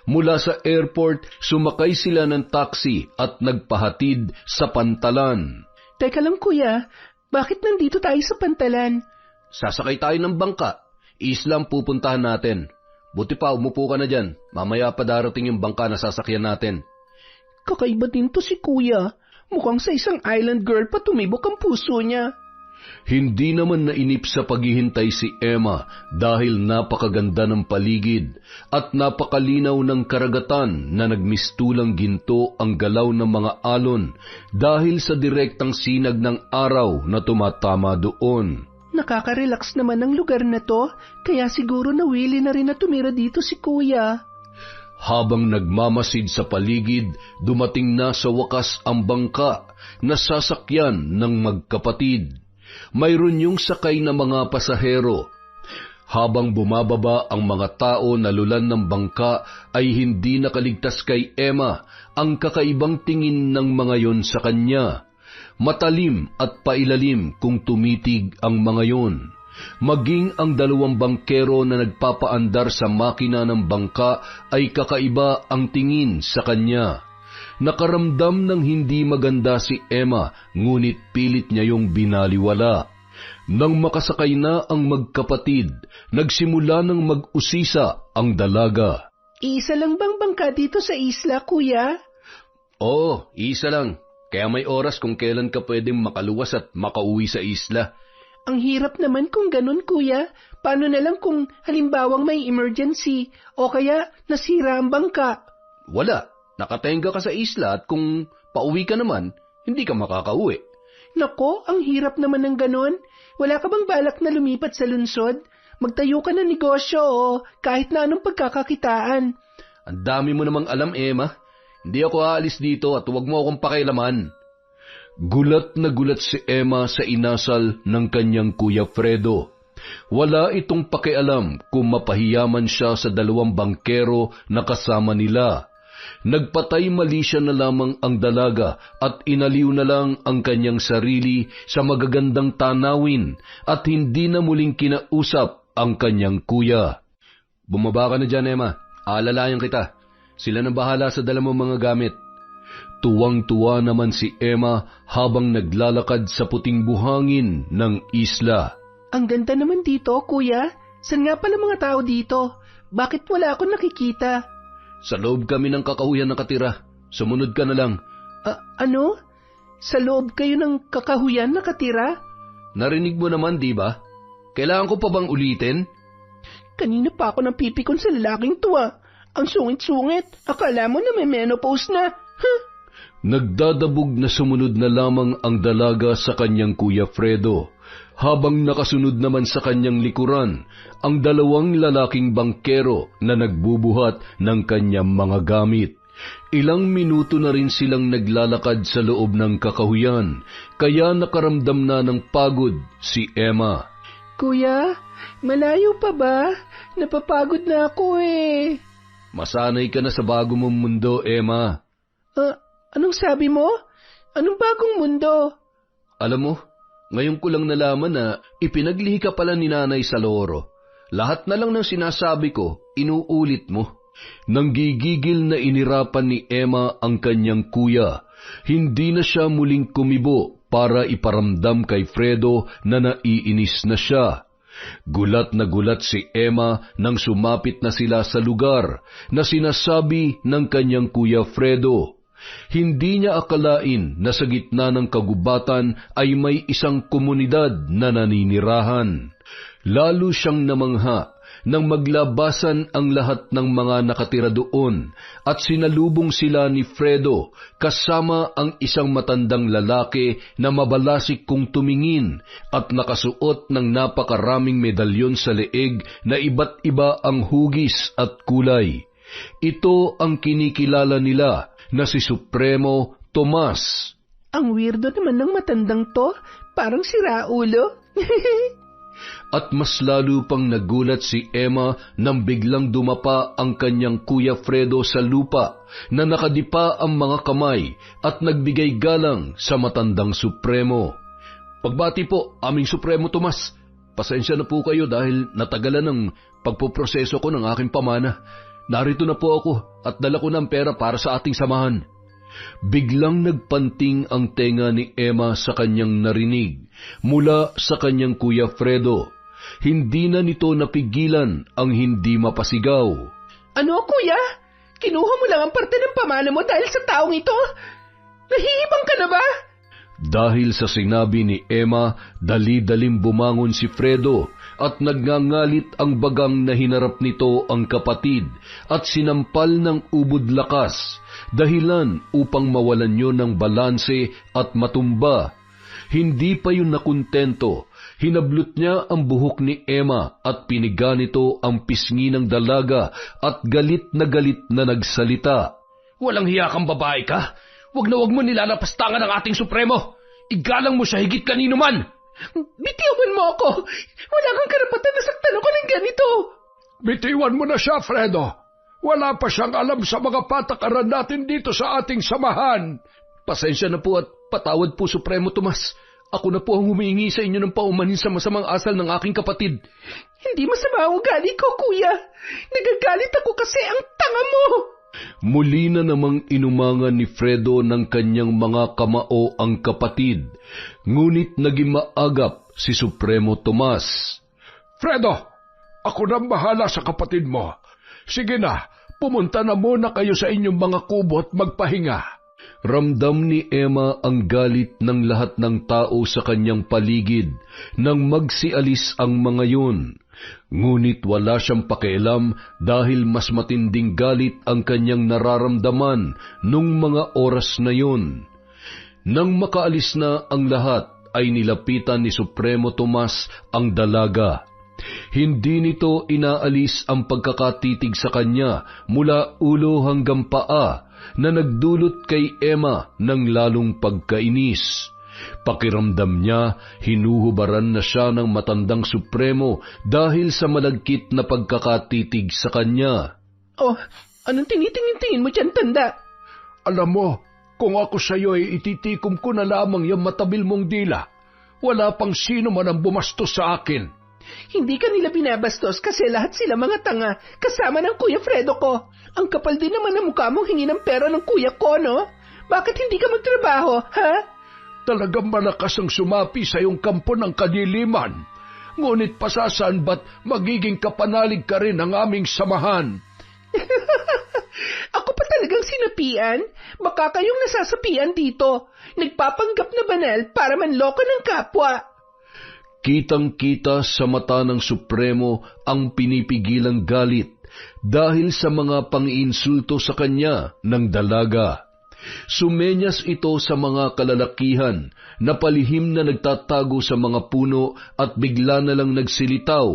Mula sa airport, sumakay sila ng taxi at nagpahatid sa Pantalan. Teka lang, kuya, bakit nandito tayo sa Pantalan? Sasakay tayo ng bangka. Isla ang pupuntahan natin. Buti pa, umupo ka na dyan. Mamaya pa darating yung bangka na sasakyan natin. Kakaiba din to si kuya. Mukhang sa isang island girl pa tumibok ang puso niya. Hindi naman nainip sa paghihintay si Emma dahil napakaganda ng paligid at napakalinaw ng karagatan na nagmistulang ginto ang galaw ng mga alon dahil sa direktang sinag ng araw na tumatama doon. Nakaka-relax naman ang lugar na to, kaya siguro nawili na rin na tumira dito si kuya. Habang nagmamasid sa paligid, dumating na sa wakas ang bangka na sasakyan ng magkapatid. Mayroon yung sakay na mga pasahero. Habang bumababa ang mga tao na lulan ng bangka ay hindi nakaligtas kay Emma ang kakaibang tingin ng mga yon sa kanya. Matalim at pailalim kung tumitig ang mga yon. Maging ang 2 bangkero na nagpapaandar sa makina ng bangka ay kakaiba ang tingin sa kanya. Nakaramdam ng hindi maganda si Emma, ngunit pilit niya yung binaliwala. Nang makasakay na ang magkapatid, nagsimula ng mag-usisa ang dalaga. Isa lang bang bangka dito sa isla, kuya? Oo, isa lang. Kaya may oras kung kailan ka pwedeng makaluwas at makauwi sa isla. Ang hirap naman kung ganun, kuya. Paano na lang kung halimbawang may emergency o kaya nasira ang bangka? Wala. Nakatenga ka sa isla at kung pauwi ka naman, hindi ka makakauwi. Nako, ang hirap naman ng ganon. Wala ka bang balak na lumipat sa lungsod? Magtayo ka ng negosyo o kahit na anong pagkakakitaan. Ang dami mo namang alam, Emma. Hindi ako aalis dito at huwag mo akong pakialaman. Gulat na gulat si Emma sa inasal ng kanyang Kuya Fredo. Wala itong pakialam kung mapahiyaman siya sa 2 bangkero na kasama nila. Nagpatay mali siya na lamang ang dalaga at inaliw na lang ang kanyang sarili sa magagandang tanawin at hindi na muling kinausap ang kanyang kuya. Bumaba ka na dyan, Emma. Aalalayan kita. Sila na bahala sa dala mong mga gamit. Tuwang-tuwa naman si Emma habang naglalakad sa puting buhangin ng isla. Ang ganda naman dito, kuya. San nga pala mga tao dito? Bakit wala akong nakikita? Sa loob kami ng kakahuyan nakatira. Sumunod ka na lang. Ano? Sa loob kayo ng kakahuyan nakatira? Narinig mo naman, di ba? Kailangan ko pa bang ulitin? Kanina pa ako napipikon sa lalaking tuwa. Ang sungit-sungit. Akala mo na may menopause na. Huh? Nagdadabog na sumunod na lamang ang dalaga sa kanyang Kuya Fredo. Habang nakasunod naman sa kanyang likuran, ang dalawang lalaking bangkero na nagbubuhat ng kanyang mga gamit. Ilang minuto na rin silang naglalakad sa loob ng kakahuyan, kaya nakaramdam na ng pagod si Emma. Kuya, malayo pa ba? Napapagod na ako eh. Masanay ka na sa bago mong mundo, Emma. Anong sabi mo? Anong bagong mundo? Alam mo, ngayon ko lang nalaman na ipinaglihi ka pala ni Nanay sa loro. Lahat na lang ng sinasabi ko, inuulit mo. Nanggigigil na inirapan ni Emma ang kanyang kuya. Hindi na siya muling kumibo para iparamdam kay Fredo na naiinis na siya. Gulat na gulat si Emma nang sumapit na sila sa lugar na sinasabi ng kanyang Kuya Fredo. Hindi niya akalain na sa gitna ng kagubatan ay may isang komunidad na naninirahan. Lalo siyang namangha nang maglabasan ang lahat ng mga nakatira doon at sinalubong sila ni Fredo kasama ang isang matandang lalaki na mabalasik kung tumingin at nakasuot ng napakaraming medalyon sa leeg na iba't iba ang hugis at kulay. Ito ang kinikilala nila na si Supremo Tomas. Ang weirdo naman ng matandang to, parang si Raulo. At mas lalo pang nagulat si Emma nang biglang dumapa ang kanyang Kuya Fredo sa lupa na nakadipa ang mga kamay at nagbigay galang sa matandang Supremo. Pagbati po, aming Supremo Tomas. Pasensya na po kayo dahil natagalan ng pagpoproseso ko ng aking pamana. Narito na po ako at dala ko ng pera para sa ating samahan. Biglang nagpanting ang tenga ni Emma sa kanyang narinig mula sa kanyang Kuya Fredo. Hindi na nito napigilan ang hindi mapasigaw. Ano, kuya? Kinuha mo lang ang parte ng pamana mo dahil sa taong ito? Nahihibang ka na ba? Dahil sa sinabi ni Emma, dali-daling bumangon si Fredo at nagngangalit ang bagang na hinarap nito ang kapatid at sinampal ng ubod lakas, dahilan upang mawalan yun ng balanse at matumba. Hindi pa yun nakontento. Hinablot niya ang buhok ni Emma at piniga nito ang pisngi ng dalaga at galit na nagsalita. Walang hiya kang babae ka? Wag mo nilalapastangan ang ating Supremo. Igalang mo siya higit kanino man. Bitiwan mo ako. Wala kang karapatan na saktan ako ng ganito. Bitiwan mo na siya, Fredo. Wala pa siyang alam sa mga patakaran natin dito sa ating samahan. Pasensya na po at patawad po, Supremo Tomas. Ako na po ang humihingi sa inyo ng paumanhin sa masamang asal ng aking kapatid. Hindi masama ang ugali ko, kuya. Nagagalit ako kasi ang tanga mo. Muli na namang inumangan ni Fredo ng kanyang mga kamao ang kapatid, ngunit naging maagap si Supremo Tomas. Fredo, ako nang bahala sa kapatid mo. Sige na, pumunta na muna kayo sa inyong mga kubo at magpahinga. Ramdam ni Emma ang galit ng lahat ng tao sa kanyang paligid nang magsialis ang mga yun. Ngunit wala siyang pakialam dahil mas matinding galit ang kanyang nararamdaman nung mga oras na yun. Nang makaalis na ang lahat ay nilapitan ni Supremo Tomas ang dalaga. Hindi nito inaalis ang pagkakatitig sa kanya mula ulo hanggang paa na nagdulot kay Emma ng lalong pagkainis. Pakiramdam niya, hinuhubaran na siya ng matandang Supremo dahil sa malagkit na pagkakatitig sa kanya. Oh, Anong tinitingin-tingin mo dyan, tanda? Alam mo, kung ako sa'yo ay ititikom ko na lamang yung matabil mong dila. Wala pang sino man ang bumastos sa akin. Hindi ka nila binabastos kasi lahat sila mga tanga, kasama ng Kuya Fredo ko. Ang kapal din naman ang mukha mong hingi ng pera ng kuya ko, no? Bakit hindi ka magtrabaho, ha? Talagang malakas ang sumapi sa iyong kampo ng kadiliman. Ngunit pasasaan ba't magiging kapanalig ka rin ng aming samahan? Ako pa talagang sinapian? Baka kayong nasasapian dito. Nagpapanggap na banal para manloko ng kapwa. Kitang-kita sa mata ng Supremo ang pinipigilang galit dahil sa mga pang-iinsulto sa kanya ng dalaga. Sumenyas ito sa mga kalalakihan na palihim na nagtatago sa mga puno at bigla na lang nagsilitaw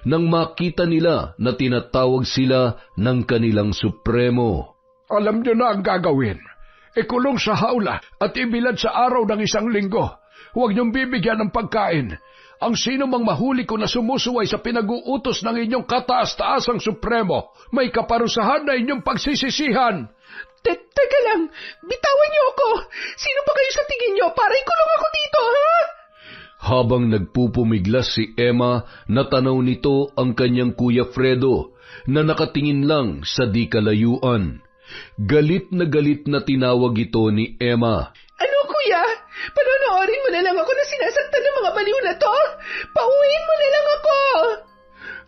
nang makita nila na tinatawag sila ng kanilang Supremo. Alam niyo na ang gagawin. Ikulong sa hawla at ibilad sa araw ng 1 linggo. Huwag niyong bibigyan ng pagkain. Ang sino mang mahuli ko na sumusuway sa pinag-uutos ng inyong kataas-taasang Supremo, may kaparusahan na inyong pagsisisihan. Teka lang, bitawan niyo ako. Sino ba kayo sa tingin niyo para ikulong ako dito, ha? Habang nagpupumiglas si Emma, natanaw nito ang kanyang Kuya Fredo na nakatingin lang sa di kalayuan. Galit na tinawag ito ni Emma. Ano, Kuya? Panonoorin mo na lang ako na sinasaktan ng mga baliw na to? Pauwiin mo na lang ako!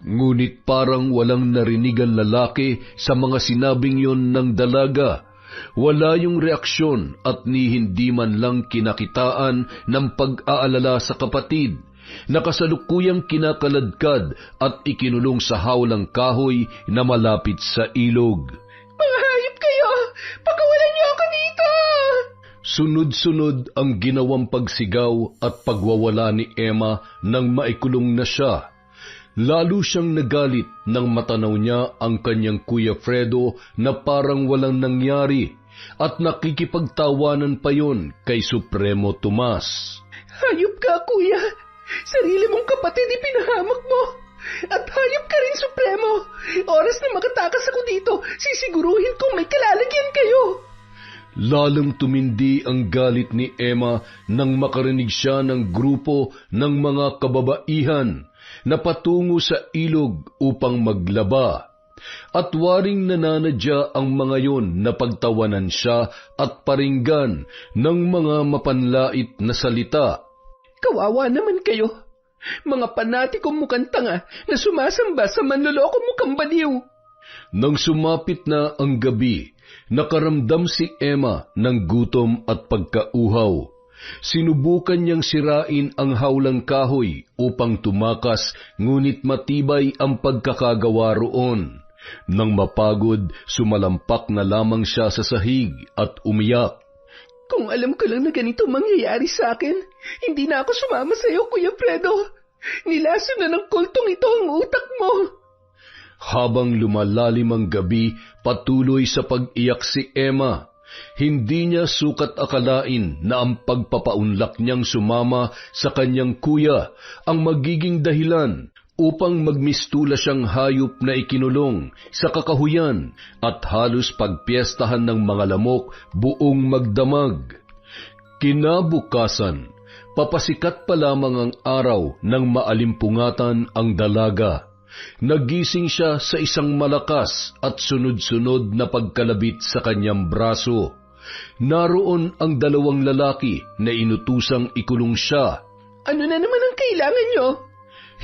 Ngunit parang walang narinig ang lalaki sa mga sinabing yon ng dalaga. Wala yung reaksyon at ni hindi man lang kinakitaan ng pag-aalala sa kapatid. Nakasalukuyang kinakaladkad at ikinulong sa hawlang kahoy na malapit sa ilog. Mga hayop kayo! Pakawalan niyo ako dito! Sunod-sunod ang ginawang pagsigaw at pagwawala ni Emma nang maikulong na siya. Lalo siyang nagalit nang matanaw niya ang kanyang Kuya Fredo na parang walang nangyari at nakikipagtawanan pa yon kay Supremo Tomas. Hayop ka, Kuya! Sarili mong kapatid ipinahamak mo! At hayop ka rin, Supremo! Oras na makatakas ako dito, sisiguruhin kong may kalalagyan kayo! Lalong tumindi ang galit ni Emma nang makarinig siya ng grupo ng mga kababaihan na patungo sa ilog upang maglaba. At waring nananadya ang mga yon na pagtawanan siya at paringgan ng mga mapanlait na salita. Kawawa naman kayo, mga panatikong mukhang tanga na sumasamba sa manloloko mukhang baliw. Nang sumapit na ang gabi, nakaramdam si Emma ng gutom at pagkauhaw. Sinubukan niyang sirain ang hawlang kahoy upang tumakas, ngunit matibay ang pagkakagawa roon. Nang mapagod, sumalampak na lamang siya sa sahig at umiyak. Kung alam ko lang na ganito mangyayari sa akin, hindi na ako sumama sa iyo, Kuya Fredo. Nilaso na ng kultong ito ang utak mo. Habang lumalalim ang gabi, patuloy sa pag-iyak si Emma. Hindi niya sukat akalain na ang pagpapaunlak niyang sumama sa kanyang kuya ang magiging dahilan upang magmistula siyang hayop na ikinulong sa kakahuyan at halos pagpiestahan ng mga lamok buong magdamag. Kinabukasan, papasikat pa lamang ang araw nang maalimpungatan ang dalaga. Nagising siya sa isang malakas at sunod-sunod na pagkalabit sa kanyang braso. Naroon ang 2 lalaki na inutusang ikulong siya. Ano na naman ang kailangan niyo?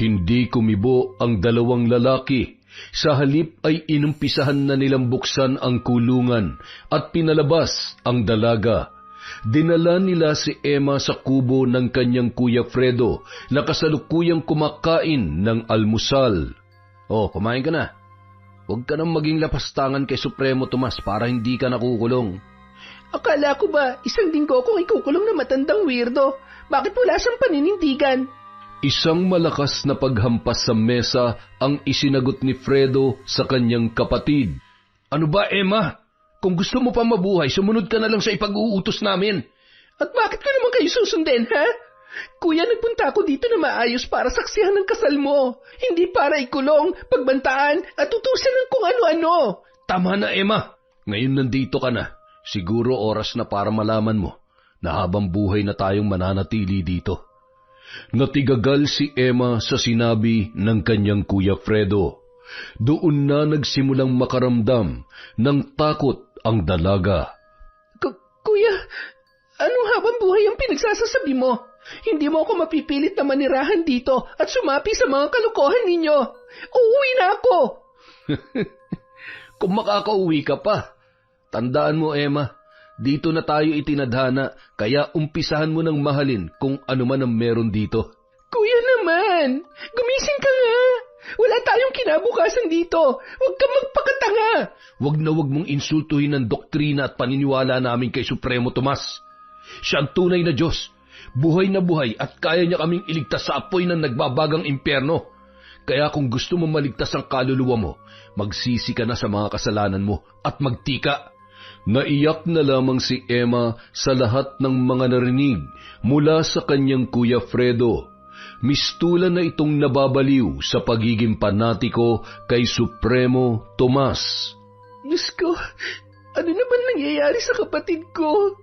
Hindi kumibo ang 2 lalaki. Sa halip ay inumpisahan na nilang buksan ang kulungan at pinalabas ang dalaga. Dinala nila si Emma sa kubo ng kanyang Kuya Fredo na kasalukuyang kumakain ng almusal. Oh, kumain ka na. Huwag ka nang maging lapastangan kay Supremo Tomas para hindi ka nakukulong. Akala ko ba 1 linggo akong ikukulong na matandang weirdo? Bakit wala siyang paninindigan? Isang malakas na paghampas sa mesa ang isinagot ni Fredo sa kanyang kapatid. Ano ba, Emma? Kung gusto mo pa mabuhay, sumunod ka na lang sa ipag-uutos namin. At bakit ko naman kayo susundin, ha? Kuya, nagpunta ako dito na maayos para saksihan ng kasal mo. Hindi para ikulong, pagbantaan at utusan ng kung ano-ano. Tama na, Emma. Ngayon nandito ka na. Siguro oras na para malaman mo na habang buhay na tayong mananatili dito. Natigagal si Emma sa sinabi ng kanyang Kuya Fredo. Doon na nagsimulang makaramdam ng takot ang dalaga. Kuya, anong habang buhay ang pinagsasasabi mo? Hindi mo ako mapipilit na manirahan dito at sumapi sa mga kalokohan ninyo. Uuwi na ako! Kung makakauwi ka pa. Tandaan mo, Emma, dito na tayo itinadhana, kaya umpisahan mo ng mahalin kung ano man ang meron dito. Kuya naman, gumising ka nga. Wala tayong kinabukasan dito. Huwag kang magpakatanga. Huwag na huwag mong insultuhin ang doktrina at paniniwala namin kay Supremo Tomas. Siya ang tunay na Diyos. Buhay na buhay at kaya niya kaming iligtas sa apoy ng nagbabagang impyerno. Kaya kung gusto mo maligtas ang kaluluwa mo, magsisi ka na sa mga kasalanan mo at magtika. Naiyak na lamang si Emma sa lahat ng mga narinig mula sa kanyang Kuya Fredo. Mistulan na itong nababaliw sa pagiging panatiko kay Supremo Tomas. Diyos ko, ano na ba nangyayari sa kapatid ko?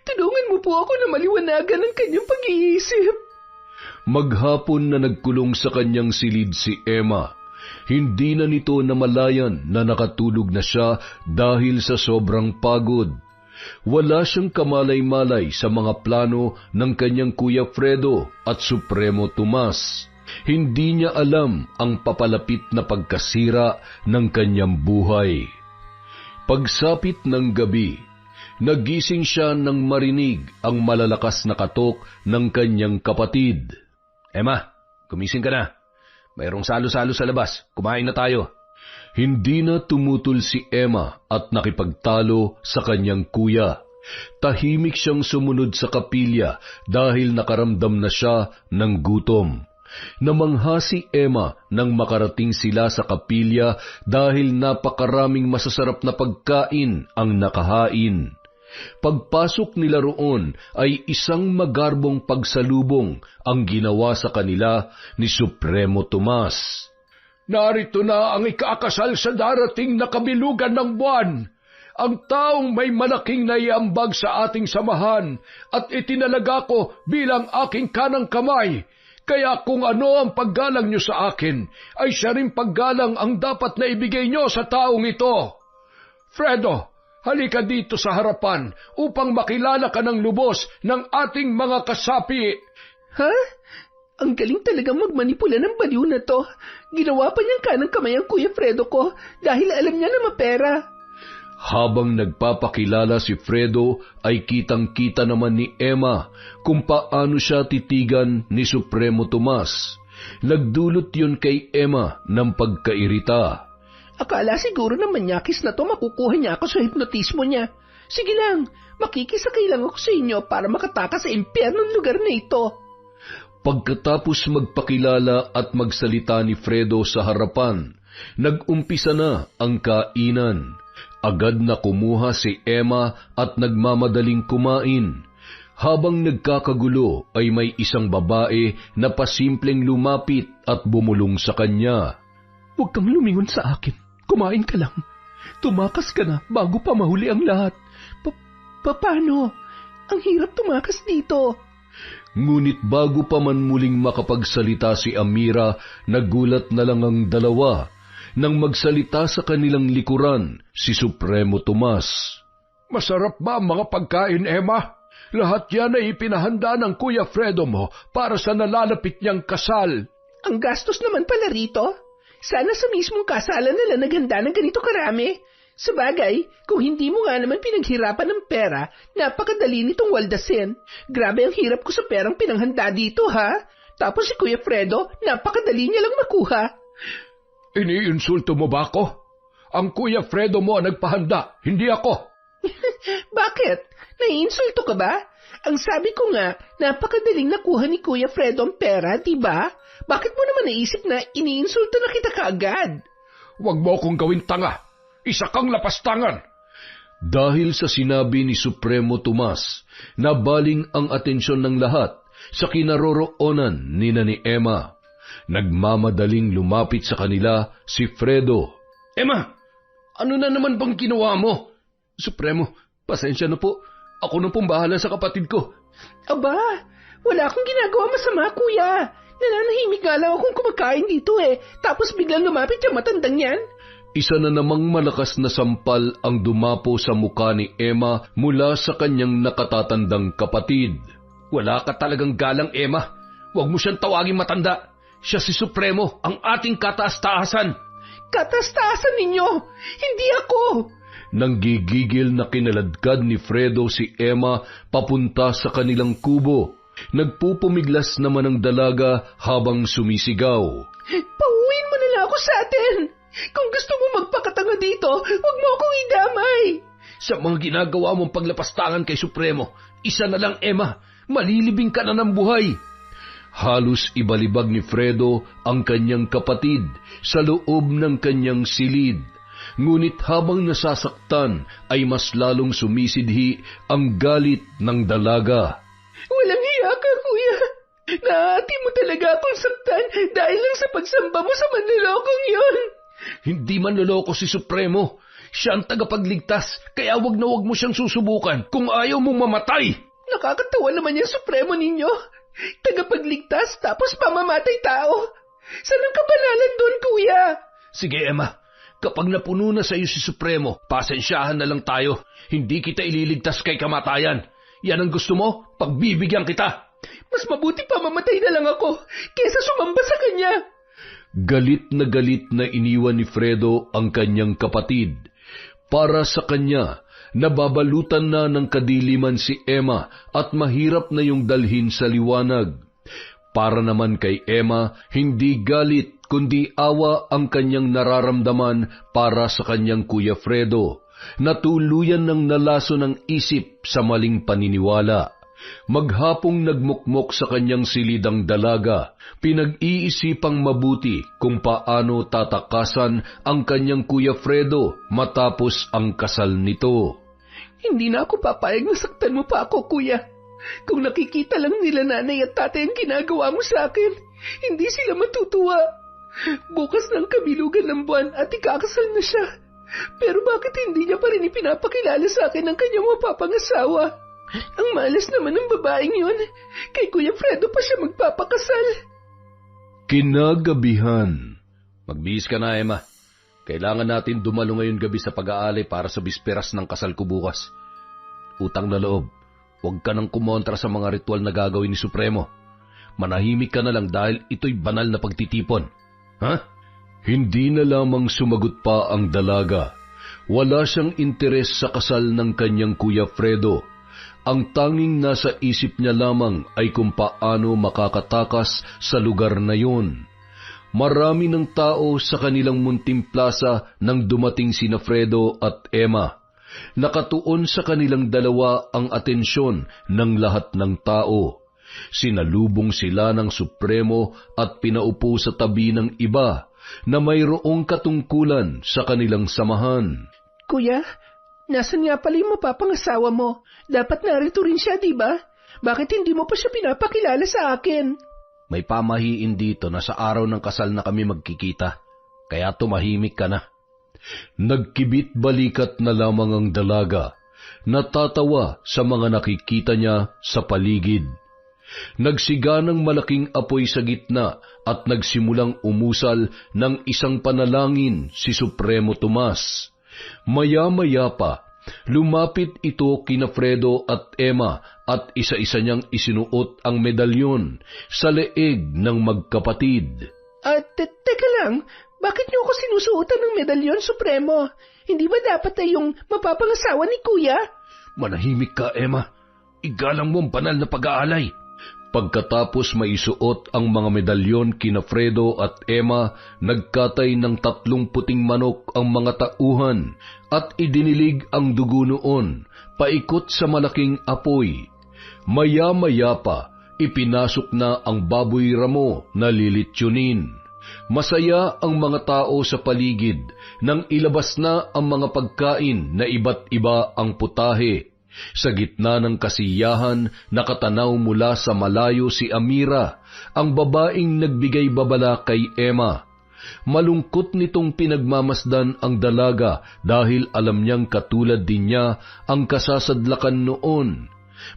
Tulungan mo po ako na maliwanagan ang kanyang pag-iisip. Maghapon na nagkulong sa kanyang silid si Emma. Hindi na nito namalayan na nakatulog na siya dahil sa sobrang pagod. Wala siyang kamalay-malay sa mga plano ng kanyang Kuya Fredo at Supremo Tomas. Hindi niya alam ang papalapit na pagkasira ng kanyang buhay. Pagsapit ng gabi, nagising siya nang marinig ang malalakas na katok ng kanyang kapatid. Emma, gumising ka na. Mayroong salo-salo sa labas. Kumain na tayo. Hindi na tumutol si Emma at nakipagtalo sa kanyang kuya. Tahimik siyang sumunod sa kapilya dahil nakaramdam na siya ng gutom. Namangha si Emma nang makarating sila sa kapilya dahil napakaraming masasarap na pagkain ang nakahain. Pagpasok nila roon ay isang magarbong pagsalubong ang ginawa sa kanila ni Supremo Tomas. Narito na ang ikakasal sa darating na kabilugan ng buwan. Ang taong may malaking naiambag sa ating samahan at itinalaga ko bilang aking kanang kamay. Kaya kung ano ang paggalang niyo sa akin, ay siya rin paggalang ang dapat na ibigay niyo sa taong ito. Fredo, halika dito sa harapan upang makilala ka ng lubos ng ating mga kasapi. Ha? Ang galing talagang magmanipula ng baliw na to. Ginawa pa niyang kanang kamay ang Kuya Fredo ko dahil alam niya na mapera. Habang nagpapakilala si Fredo ay kitang-kita naman ni Emma kung paano siya titigan ni Supremo Tomas. Nagdulot yun kay Emma ng pagkairita. Akala siguro na manyakis na to makukuha niya ako sa hipnotismo niya. Sige lang, makikisakay lang ako sa inyo para makatakas sa impyernong lugar na ito. Pagkatapos magpakilala at magsalita ni Fredo sa harapan, nag-umpisa na ang kainan. Agad na kumuha si Emma at nagmamadaling kumain. Habang nagkakagulo ay may isang babae na pasimpleng lumapit at bumulong sa kanya. Huwag kang lumingon sa akin. Kumain ka lang. Tumakas ka na bago pa mahuli ang lahat. Paano? Ang hirap tumakas dito. Ngunit bago pa man muling makapagsalita si Amira, nagulat na lang ang dalawa nang magsalita sa kanilang likuran si Supremo Tomas. Masarap ba ang mga pagkain, Emma? Lahat yan ay ipinahanda ng Kuya Fredo mo para sa nalalapit niyang kasal. Ang gastos naman pala rito. Sana sa mismong kasalan nila naghanda ng ganito karami. Sabagay, kung hindi mo nga naman pinaghirapan ng pera, napakadali nitong waldasin. Grabe ang hirap ko sa perang pinanghanda dito, ha? Tapos si Kuya Fredo, napakadali niya lang makuha. Iniinsulto mo ba ako? Ang Kuya Fredo mo ang nagpahanda, hindi ako. Bakit? Naiinsulto ka ba? Ang sabi ko nga, napakadaling nakuha ni Kuya Fredo ang pera, di ba? Bakit mo naman naisip na iniinsulto na kita kaagad? Huwag mo akong gawin tanga. Isa kang lapastangan. Dahil sa sinabi ni Supremo Tomas, nabaling ang atensyon ng lahat sa kinaroroonan ni Emma. Nagmamadaling lumapit sa kanila si Fredo. Emma, Ano na naman bang ginawa mo? Supremo, pasensya na po. Ako na pong bahala sa kapatid ko. Aba, wala akong ginagawa masama, kuya. Nananahimik nga lang akong kumakain dito Tapos biglang lumapit yung matandang yan. Isa na namang malakas na sampal ang dumapo sa mukha ni Emma mula sa kanyang nakatatandang kapatid. Wala ka talagang galang, Emma. Huwag mo siyang tawaging matanda. Siya si Supremo, ang ating kataas-taasan. Kataas-taasan ninyo, hindi ako. Nang gigigil na kinaladkad ni Fredo si Emma papunta sa kanilang kubo. Nagpupumiglas naman ang dalaga habang sumisigaw. Pauwiin mo na lang ako sa atin. Kung gusto mo magpakatanga dito, huwag mo akong idamay. Sa mga ginagawa mong paglapastangan kay Supremo, isa na lang, Emma, malilibing ka na ng buhay. Halos ibalibag ni Fredo ang kanyang kapatid sa loob ng kanyang silid. Ngunit habang nasasaktan ay mas lalong sumisidhi ang galit ng dalaga. Walang hiya ka, kuya. Naati mo talaga akong saktan dahil lang sa pagsamba mo sa manlolokong yun. Hindi manloloko si Supremo. Siya ang tagapagligtas, kaya wag na wag mo siyang susubukan kung ayaw mong mamatay. Nakakatawa naman yung Supremo ninyo. Tagapagligtas tapos pamamatay tao. Saan ang kabanalan doon, kuya? Sige, Emma. Kapag napuno na sa iyo si Supremo, pasensyahan na lang tayo. Hindi kita ililigtas kay kamatayan. Yan ang gusto mo? Pagbibigyan kita. Mas mabuti pa mamatay na lang ako kesa sumamba sa kanya. Galit na iniwan ni Fredo ang kanyang kapatid. Para sa kanya, nababalutan na ng kadiliman si Emma at mahirap na yung dalhin sa liwanag. Para naman kay Emma, hindi galit kundi awa ang kanyang nararamdaman para sa kanyang Kuya Fredo, na tuluyan ng nalaso ng isip sa maling paniniwala. Maghapong nagmukmok sa kanyang silidang dalaga, pinag-iisipang mabuti kung paano tatakasan ang kanyang Kuya Fredo matapos ang kasal nito. Hindi na ako papayag na saktan mo pa ako, kuya. Kung nakikita lang nila nanay at tatay ang ginagawa mo sa akin, hindi sila matutuwa. Bukas ng kabilugan ng buwan at ikakasal na siya. Pero bakit hindi niya pa rin ipinapakilala sa akin ang kanyang mapapangasawa? Ang malas naman ng babaeng yun. Kay Kuya Fredo pa siya magpapakasal. Kinagabihan. Magbihis ka na, Emma. Kailangan natin dumalo ngayon gabi sa pag-aalay para sa bisperas ng kasal ko bukas. Utang na loob, huwag ka nang kumontra sa mga ritual na gagawin ni Supremo. Manahimik ka na lang dahil ito'y banal na pagtitipon. Ha? Hindi na lamang sumagot pa ang dalaga. Wala siyang interes sa kasal ng kanyang Kuya Fredo. Ang tanging nasa isip niya lamang ay kung paano makakatakas sa lugar na yun. Marami ng tao sa kanilang munting plaza nang dumating sina Fredo at Emma. Nakatuon sa kanilang dalawa ang atensyon ng lahat ng tao. Sinalubong sila ng Supremo at pinaupo sa tabi ng iba na mayroong katungkulan sa kanilang samahan. Kuya, nasan nga pala yung mapapangasawa mo? Dapat narito rin siya, di ba? Bakit hindi mo pa siya pinapakilala sa akin? May pamahiin dito na sa araw ng kasal na kami magkikita, kaya tumahimik ka na. Nagkibit balikat na lamang ang dalaga, natatawa sa mga nakikita niya sa paligid. Nagsiga ng malaking apoy sa gitna at nagsimulang umusal ng isang panalangin si Supremo Tomas. Maya-maya pa, lumapit ito kina Fredo at Emma at isa-isa niyang isinuot ang medalyon sa leeg ng magkapatid. Teka lang, bakit niyo ako sinusuotan ng medalyon, Supremo? Hindi ba dapat ay yung mapapangasawa ni Kuya? Manahimik ka, Emma. Igalang mo ang banal na pag-aalay. Pagkatapos maisuot ang mga medalyon kina Fredo at Emma, nagkatay ng 3 puting manok ang mga tauhan at idinilig ang dugo noon, paikot sa malaking apoy. Maya-maya pa, ipinasok na ang baboy ramo na lilitsunin. Masaya ang mga tao sa paligid nang ilabas na ang mga pagkain na iba't iba ang putahe. Sa gitna ng kasiyahan, nakatanaw mula sa malayo si Amira, ang babaeng nagbigay babala kay Emma. Malungkot nitong pinagmamasdan ang dalaga dahil alam niyang katulad din niya ang kasasadlakan noon.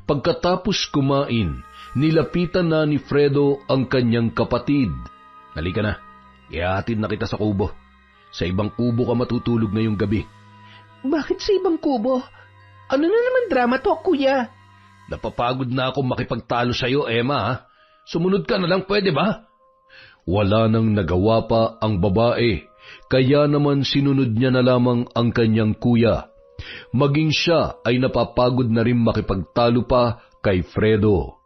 Pagkatapos kumain, nilapitan na ni Fredo ang kanyang kapatid. Halika na, ihahatid na kita sa kubo. Sa ibang kubo ka matutulog ngayong gabi. Bakit sa ibang kubo? Ano na naman drama to, kuya? Napapagod na akong makipagtalo sa'yo, Emma, ha? Sumunod ka na lang, pwede ba? Wala nang nagawa pa ang babae, kaya naman sinunod niya na lamang ang kanyang kuya. Maging siya ay napapagod na rin makipagtalo pa kay Fredo.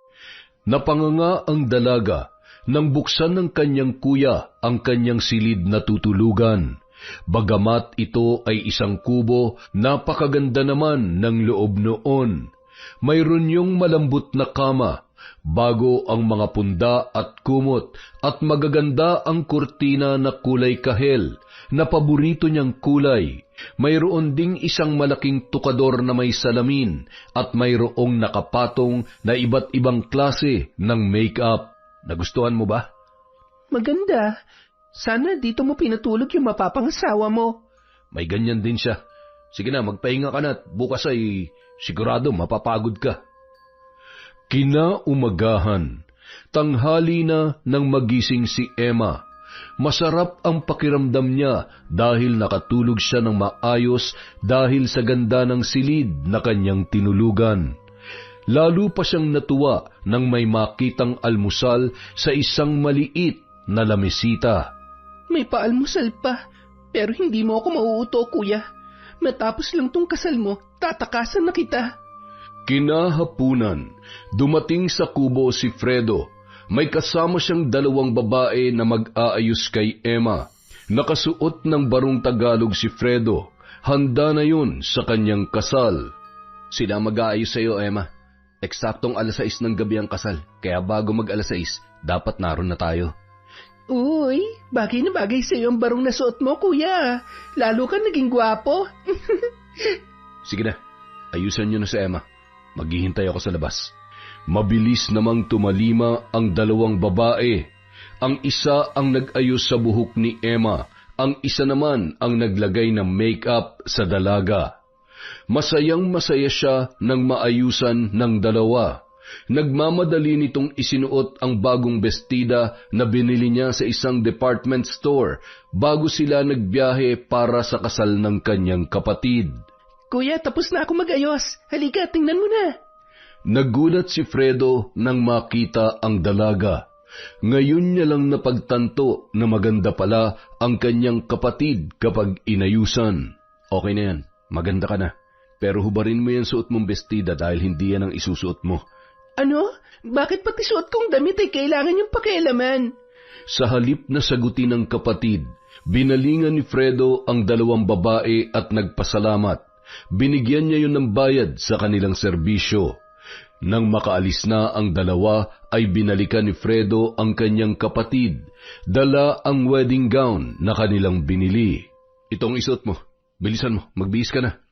Napanganga ang dalaga nang buksan ng kanyang kuya ang kanyang silid na tutulugan. Bagamat ito ay isang kubo, napakaganda naman ng loob noon. Mayroon yung malambot na kama, bago ang mga punda at kumot, at magaganda ang kurtina na kulay kahel, na paborito niyang kulay. Mayroon ding isang malaking tukador na may salamin, at mayroong nakapatong na iba't ibang klase ng make-up. Nagustuhan mo ba? Maganda. Sana dito mo pinatulog yung mapapangasawa mo. May ganyan din siya. Sige na, magpahinga ka na at bukas ay sigurado mapapagod ka. Kinaumagahan, tanghali na nang magising si Emma. Masarap ang pakiramdam niya dahil nakatulog siya ng maayos dahil sa ganda ng silid na kanyang tinulugan. Lalo pa siyang natuwa nang may makitang almusal sa isang maliit na lamesita. May paalmusal pa, pero hindi mo ako mauuto, kuya. Matapos lang tong kasal mo, tatakasan na kita. Kinahapunan, dumating sa kubo si Fredo. May kasama siyang dalawang babae na mag-aayos kay Emma. Nakasuot ng barong Tagalog si Fredo. Handa na yun sa kanyang kasal. Sila mag-aayos sa iyo, Emma. Eksaktong 6:00 ng gabi ang kasal, kaya bago mag-6:00, dapat naroon na tayo. Uy, bagay na bagay sa iyo ang barong na suot mo, kuya. Lalo ka naging gwapo. Sige na, ayusan niyo na si Emma. Maghihintay ako sa labas. Mabilis namang tumalima ang dalawang babae. Ang isa ang nag-ayos sa buhok ni Emma, ang isa naman ang naglagay ng make-up sa dalaga. Masayang-masaya siya nang maayusan ng dalawa. Nagmamadali nitong isinuot ang bagong bestida na binili niya sa isang department store bago sila nagbiyahe para sa kasal ng kanyang kapatid. Kuya, tapos na ako mag-ayos. Halika, tingnan mo na. Nagulat si Fredo nang makita ang dalaga. Ngayon niya lang napagtanto na maganda pala ang kanyang kapatid kapag inayusan. Okay na yan, maganda ka na. Pero hubarin mo yan suot mong bestida dahil hindi yan ang isusuot mo. Ano? Bakit pati suot kong damit ay kailangan yung pakialaman? Sa halip na sagutin ng kapatid, binalingan ni Fredo ang dalawang babae at nagpasalamat. Binigyan niya yun ng bayad sa kanilang serbisyo. Nang makaalis na ang dalawa, ay binalikan ni Fredo ang kanyang kapatid. Dala ang wedding gown na kanilang binili. Itong isuot mo. Bilisan mo, magbihis ka na.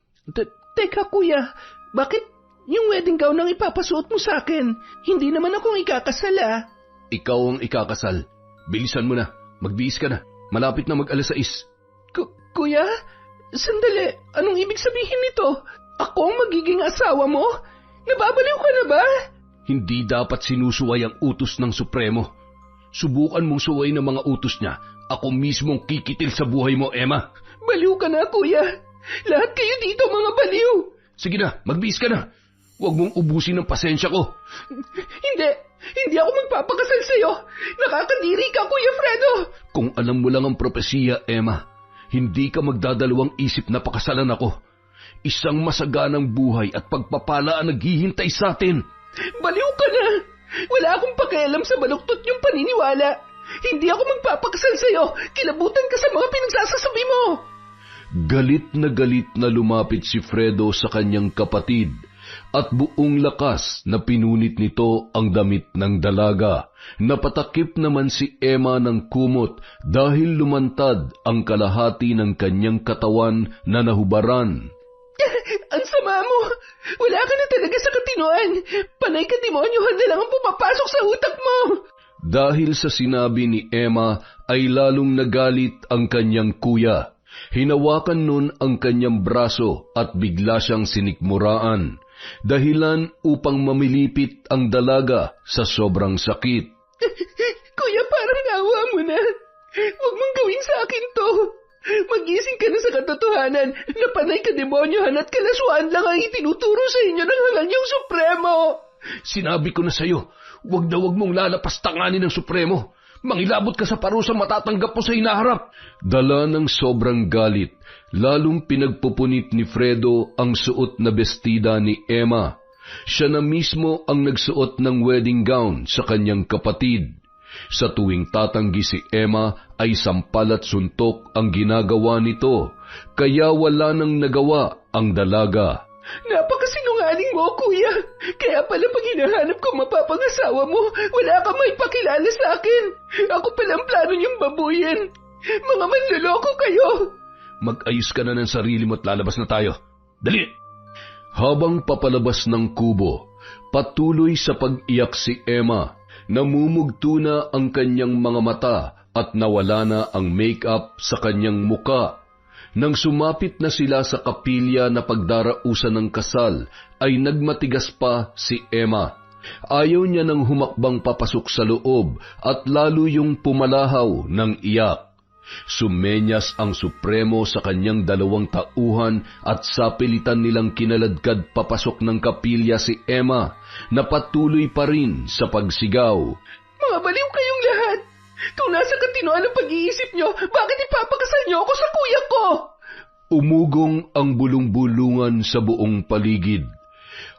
Teka kuya, bakit yung wedding gown ang ipapasuot mo sa akin? Hindi naman akong ikakasal ah. Ikaw ang ikakasal. Bilisan mo na, magbihis ka na. Malapit na mag-6:00. Kuya, sandali, anong ibig sabihin nito? Ako ang magiging asawa mo? Nababaliw ka na ba? Hindi dapat sinusuway ang utos ng Supremo. Subukan mong suway ng mga utos niya. Ako mismong kikitil sa buhay mo, Emma. Baliw ka na, kuya. Lahat kayo dito mga baliw. Sige na, magbihis ka na. Huwag mong ubusin ang pasensya ko. Hindi ako magpapakasal sa'yo. Nakakadiri ka, Kuya Fredo. Kung alam mo lang ang propesiya, Emma, hindi ka magdadalawang isip na pakasalan ako. Isang masaganang buhay at pagpapala ang naghihintay sa atin. Baliw ka na. Wala akong pakialam sa baluktot yung paniniwala. Hindi ako magpapakasal sa'yo. Kilabutan ka sa mga pinagsasasabi mo. Galit na lumapit si Fredo sa kanyang kapatid at buong lakas na pinunit nito ang damit ng dalaga. Napatakip naman si Emma ng kumot dahil lumantad ang kalahati ng kanyang katawan na nahubaran. Ang sama mo! Wala ka na talaga sa katinoan! Panay ka demonyohan na lang ang pumapasok sa utak mo! Dahil sa sinabi ni Emma ay lalong nagalit ang kanyang kuya. Hinawakan nun ang kanyang braso at bigla siyang sinikmuraan, dahilan upang mamilipit ang dalaga sa sobrang sakit. Kuya, parang awa mo na. Huwag mong gawin sa akin to. Magising ka na sa katotohanan na panay kademonyohan at kalaswaan lang ang itinuturo sa inyo ng halal niyong Supremo. Sinabi ko na sa'yo, huwag mong lalapastanganin ng Supremo. Mangilabot ka sa parusang matatanggap mo sa hinaharap. Dala ng sobrang galit, lalong pinagpupunit ni Fredo ang suot na bestida ni Emma. Siya na mismo ang nagsuot ng wedding gown sa kanyang kapatid. Sa tuwing tatanggi si Emma ay sampal at suntok ang ginagawa nito, kaya wala nang nagawa ang dalaga. Napakasinungaling mo, kuya. Kaya pala pag hinahanap ko mapapangasawa mo, wala ka may pakilala sa akin. Ako palang plano niyong babuyin. Mga manloloko kayo. Mag-ayos ka na ng sarili mo at lalabas na tayo. Dali! Habang papalabas ng kubo, patuloy sa pag-iyak si Emma. Namumugto na ang kanyang mga mata at nawala na ang make-up sa kanyang muka. Nang sumapit na sila sa kapilya na pagdarausan ng kasal, ay nagmatigas pa si Emma. Ayaw niya nang humakbang papasok sa loob at lalo yung pumalahaw ng iyak. Sumenyas ang Supremo sa kanyang 2 tauhan at sapilitan nilang kinaladkad papasok ng kapilya si Emma na patuloy pa rin sa pagsigaw. Mga baliw kayong lahat! Kung nasa katinoan ang pag-iisip nyo, bakit ipapakasal nyo ako sa kuya ko? Umugong ang bulong-bulungan sa buong paligid.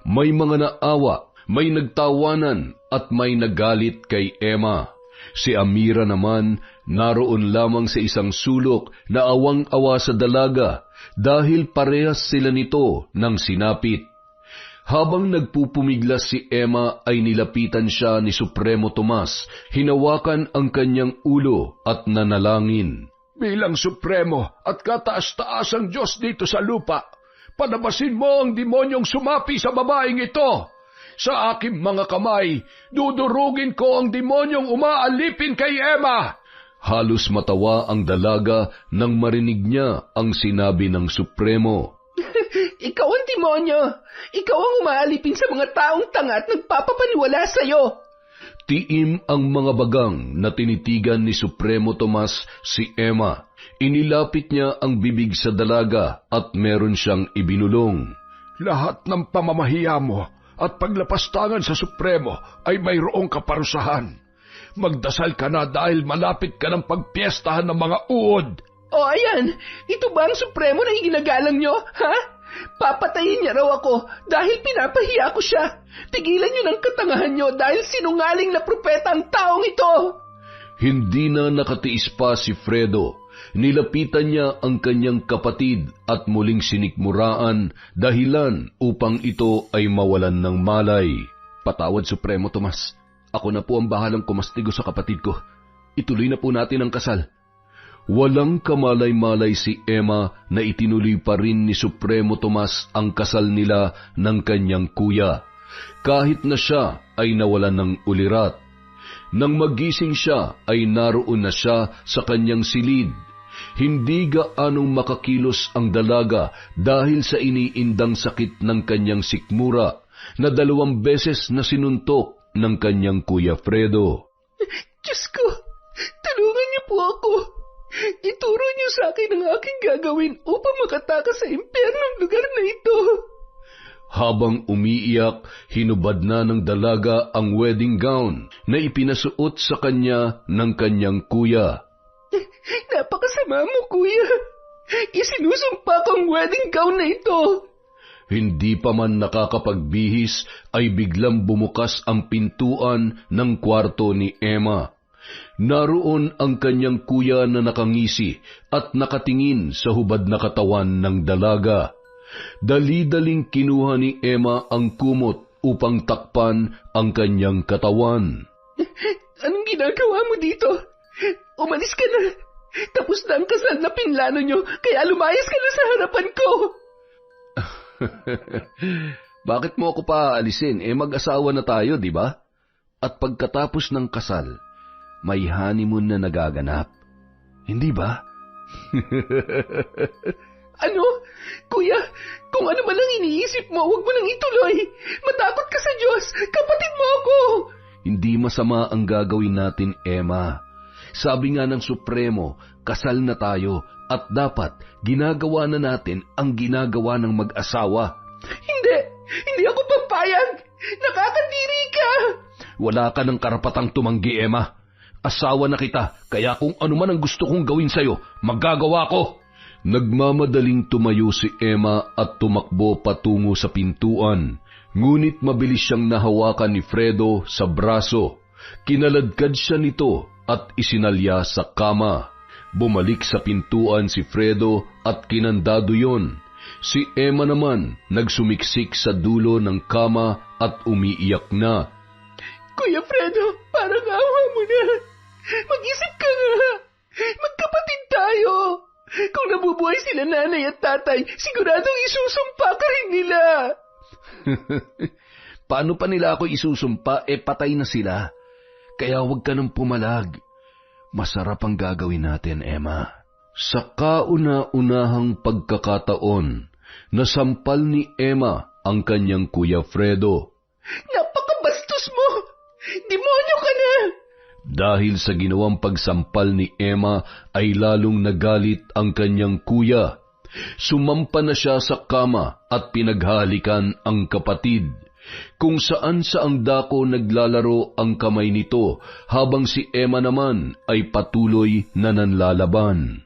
May mga naawa, may nagtawanan at may nagalit kay Emma. Si Amira naman naroon lamang sa isang sulok na awang-awa sa dalaga dahil parehas sila nito ng sinapit. Habang nagpupumiglas si Emma ay nilapitan siya ni Supremo Tomas, hinawakan ang kanyang ulo at nanalangin. Bilang Supremo at kataas-taasang Diyos dito sa lupa, palabasin mo ang demonyong sumapi sa babaeng ito. Sa aking mga kamay, dudurugin ko ang demonyong umaalipin kay Emma. Halos matawa ang dalaga nang marinig niya ang sinabi ng Supremo. Ikaw ang demonyo! Ikaw ang umaalipin sa mga taong tanga at nagpapapaniwala sa'yo! Tiim ang mga bagang na tinitigan ni Supremo Tomas si Emma. Inilapit niya ang bibig sa dalaga at meron siyang ibinulong. Lahat ng pamamahiya mo at paglapastangan sa Supremo ay mayroong kaparusahan. Magdasal ka na dahil malapit ka ng pagpiestahan ng mga uod. O ayan, ito ba ang Supremo na iginagalang nyo, ha? Papatayin niya raw ako dahil pinapahiya ko siya. Tigilan niyo ng katangahan niyo dahil sinungaling na propeta ang taong ito. Hindi na nakatiis pa si Fredo. Nilapitan niya ang kanyang kapatid at muling sinikmuraan dahilan upang ito ay mawalan ng malay. Patawad, Supremo Tomas. Ako na po ang bahalang kumastigo sa kapatid ko. Ituloy na po natin ang kasal. Walang kamalay-malay si Emma na itinuloy pa rin ni Supremo Tomas ang kasal nila ng kanyang kuya, kahit na siya ay nawalan ng ulirat. Nang magising siya ay naroon na siya sa kanyang silid. Hindi gaanong makakilos ang dalaga dahil sa iniindang sakit ng kanyang sikmura na 2 beses na sinuntok ng kanyang kuya Fredo. Diyos ko, tulungan niyo po ako. Ituro niyo sa akin ang aking gagawin upang makatakas sa impyernong lugar na ito. Habang umiiyak, hinubad na ng dalaga ang wedding gown na ipinasuot sa kanya ng kanyang kuya. Napakasama mo, kuya. Isinusumpa kang wedding gown na ito. Hindi pa man nakakapagbihis ay biglang bumukas ang pintuan ng kwarto ni Emma. Naroon ang kanyang kuya na nakangisi at nakatingin sa hubad na katawan ng dalaga. Dali-daling kinuha ni Emma ang kumot upang takpan ang kanyang katawan. Anong ginagawa mo dito? Umalis ka na. Tapos na ang kasal na pinlano nyo, kaya lumayas ka na sa harapan ko. Bakit mo ako pa alisin? Mag-asawa na tayo, di ba? At pagkatapos ng kasal, may honeymoon na nagaganap. Hindi ba? Ano? Kuya, kung ano man ang iniisip mo, huwag mo nang ituloy. Matakot ka sa Diyos. Kapatid mo ako. Hindi masama ang gagawin natin, Emma. Sabi nga ng Supremo, kasal na tayo at dapat ginagawa na natin ang ginagawa ng mag-asawa. Hindi ako papayag. Nakakadiri ka. Wala ka ng karapatang tumanggi, Emma. Asawa na kita, kaya kung ano man ang gusto kong gawin sa'yo, magagawa ko. Nagmamadaling tumayo si Emma at tumakbo patungo sa pintuan. Ngunit mabilis siyang nahawakan ni Fredo sa braso. Kinaladkad siya nito at isinalya sa kama. Bumalik sa pintuan si Fredo at kinandado yon. Si Emma naman nagsumiksik sa dulo ng kama at umiiyak na. Kuya Fredo, parang awa mo na. Mag-isip ka nga. Magkapatid tayo. Kung nabubuhay sila nanay at tatay, siguradong isusumpa ka rin nila. Paano pa nila ako isusumpa? Patay na sila. Kaya huwag ka nang pumalag. Masarap ang gagawin natin, Emma. Sa kauna-unahang pagkakataon, nasampal ni Emma ang kanyang Kuya Fredo. Napakabastos mo! Demonyo ka na! Dahil sa ginawang pagsampal ni Emma ay lalong nagalit ang kanyang kuya. Sumampa na siya sa kama at pinaghalikan ang kapatid. Kung saan saang dako naglalaro ang kamay nito habang si Emma naman ay patuloy na nanlalaban.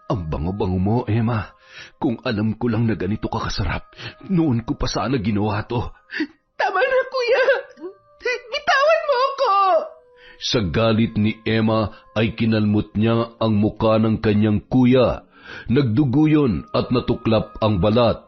Ang bango-bango mo, Emma. Kung alam ko lang na ganito ka kasarap, noon ko pa sana ginawa to. Tama na, kuya! Bitawan mo ako! Sa galit ni Emma ay kinalmot niya ang muka ng kanyang kuya. Nagdugo yun at natuklap ang balat.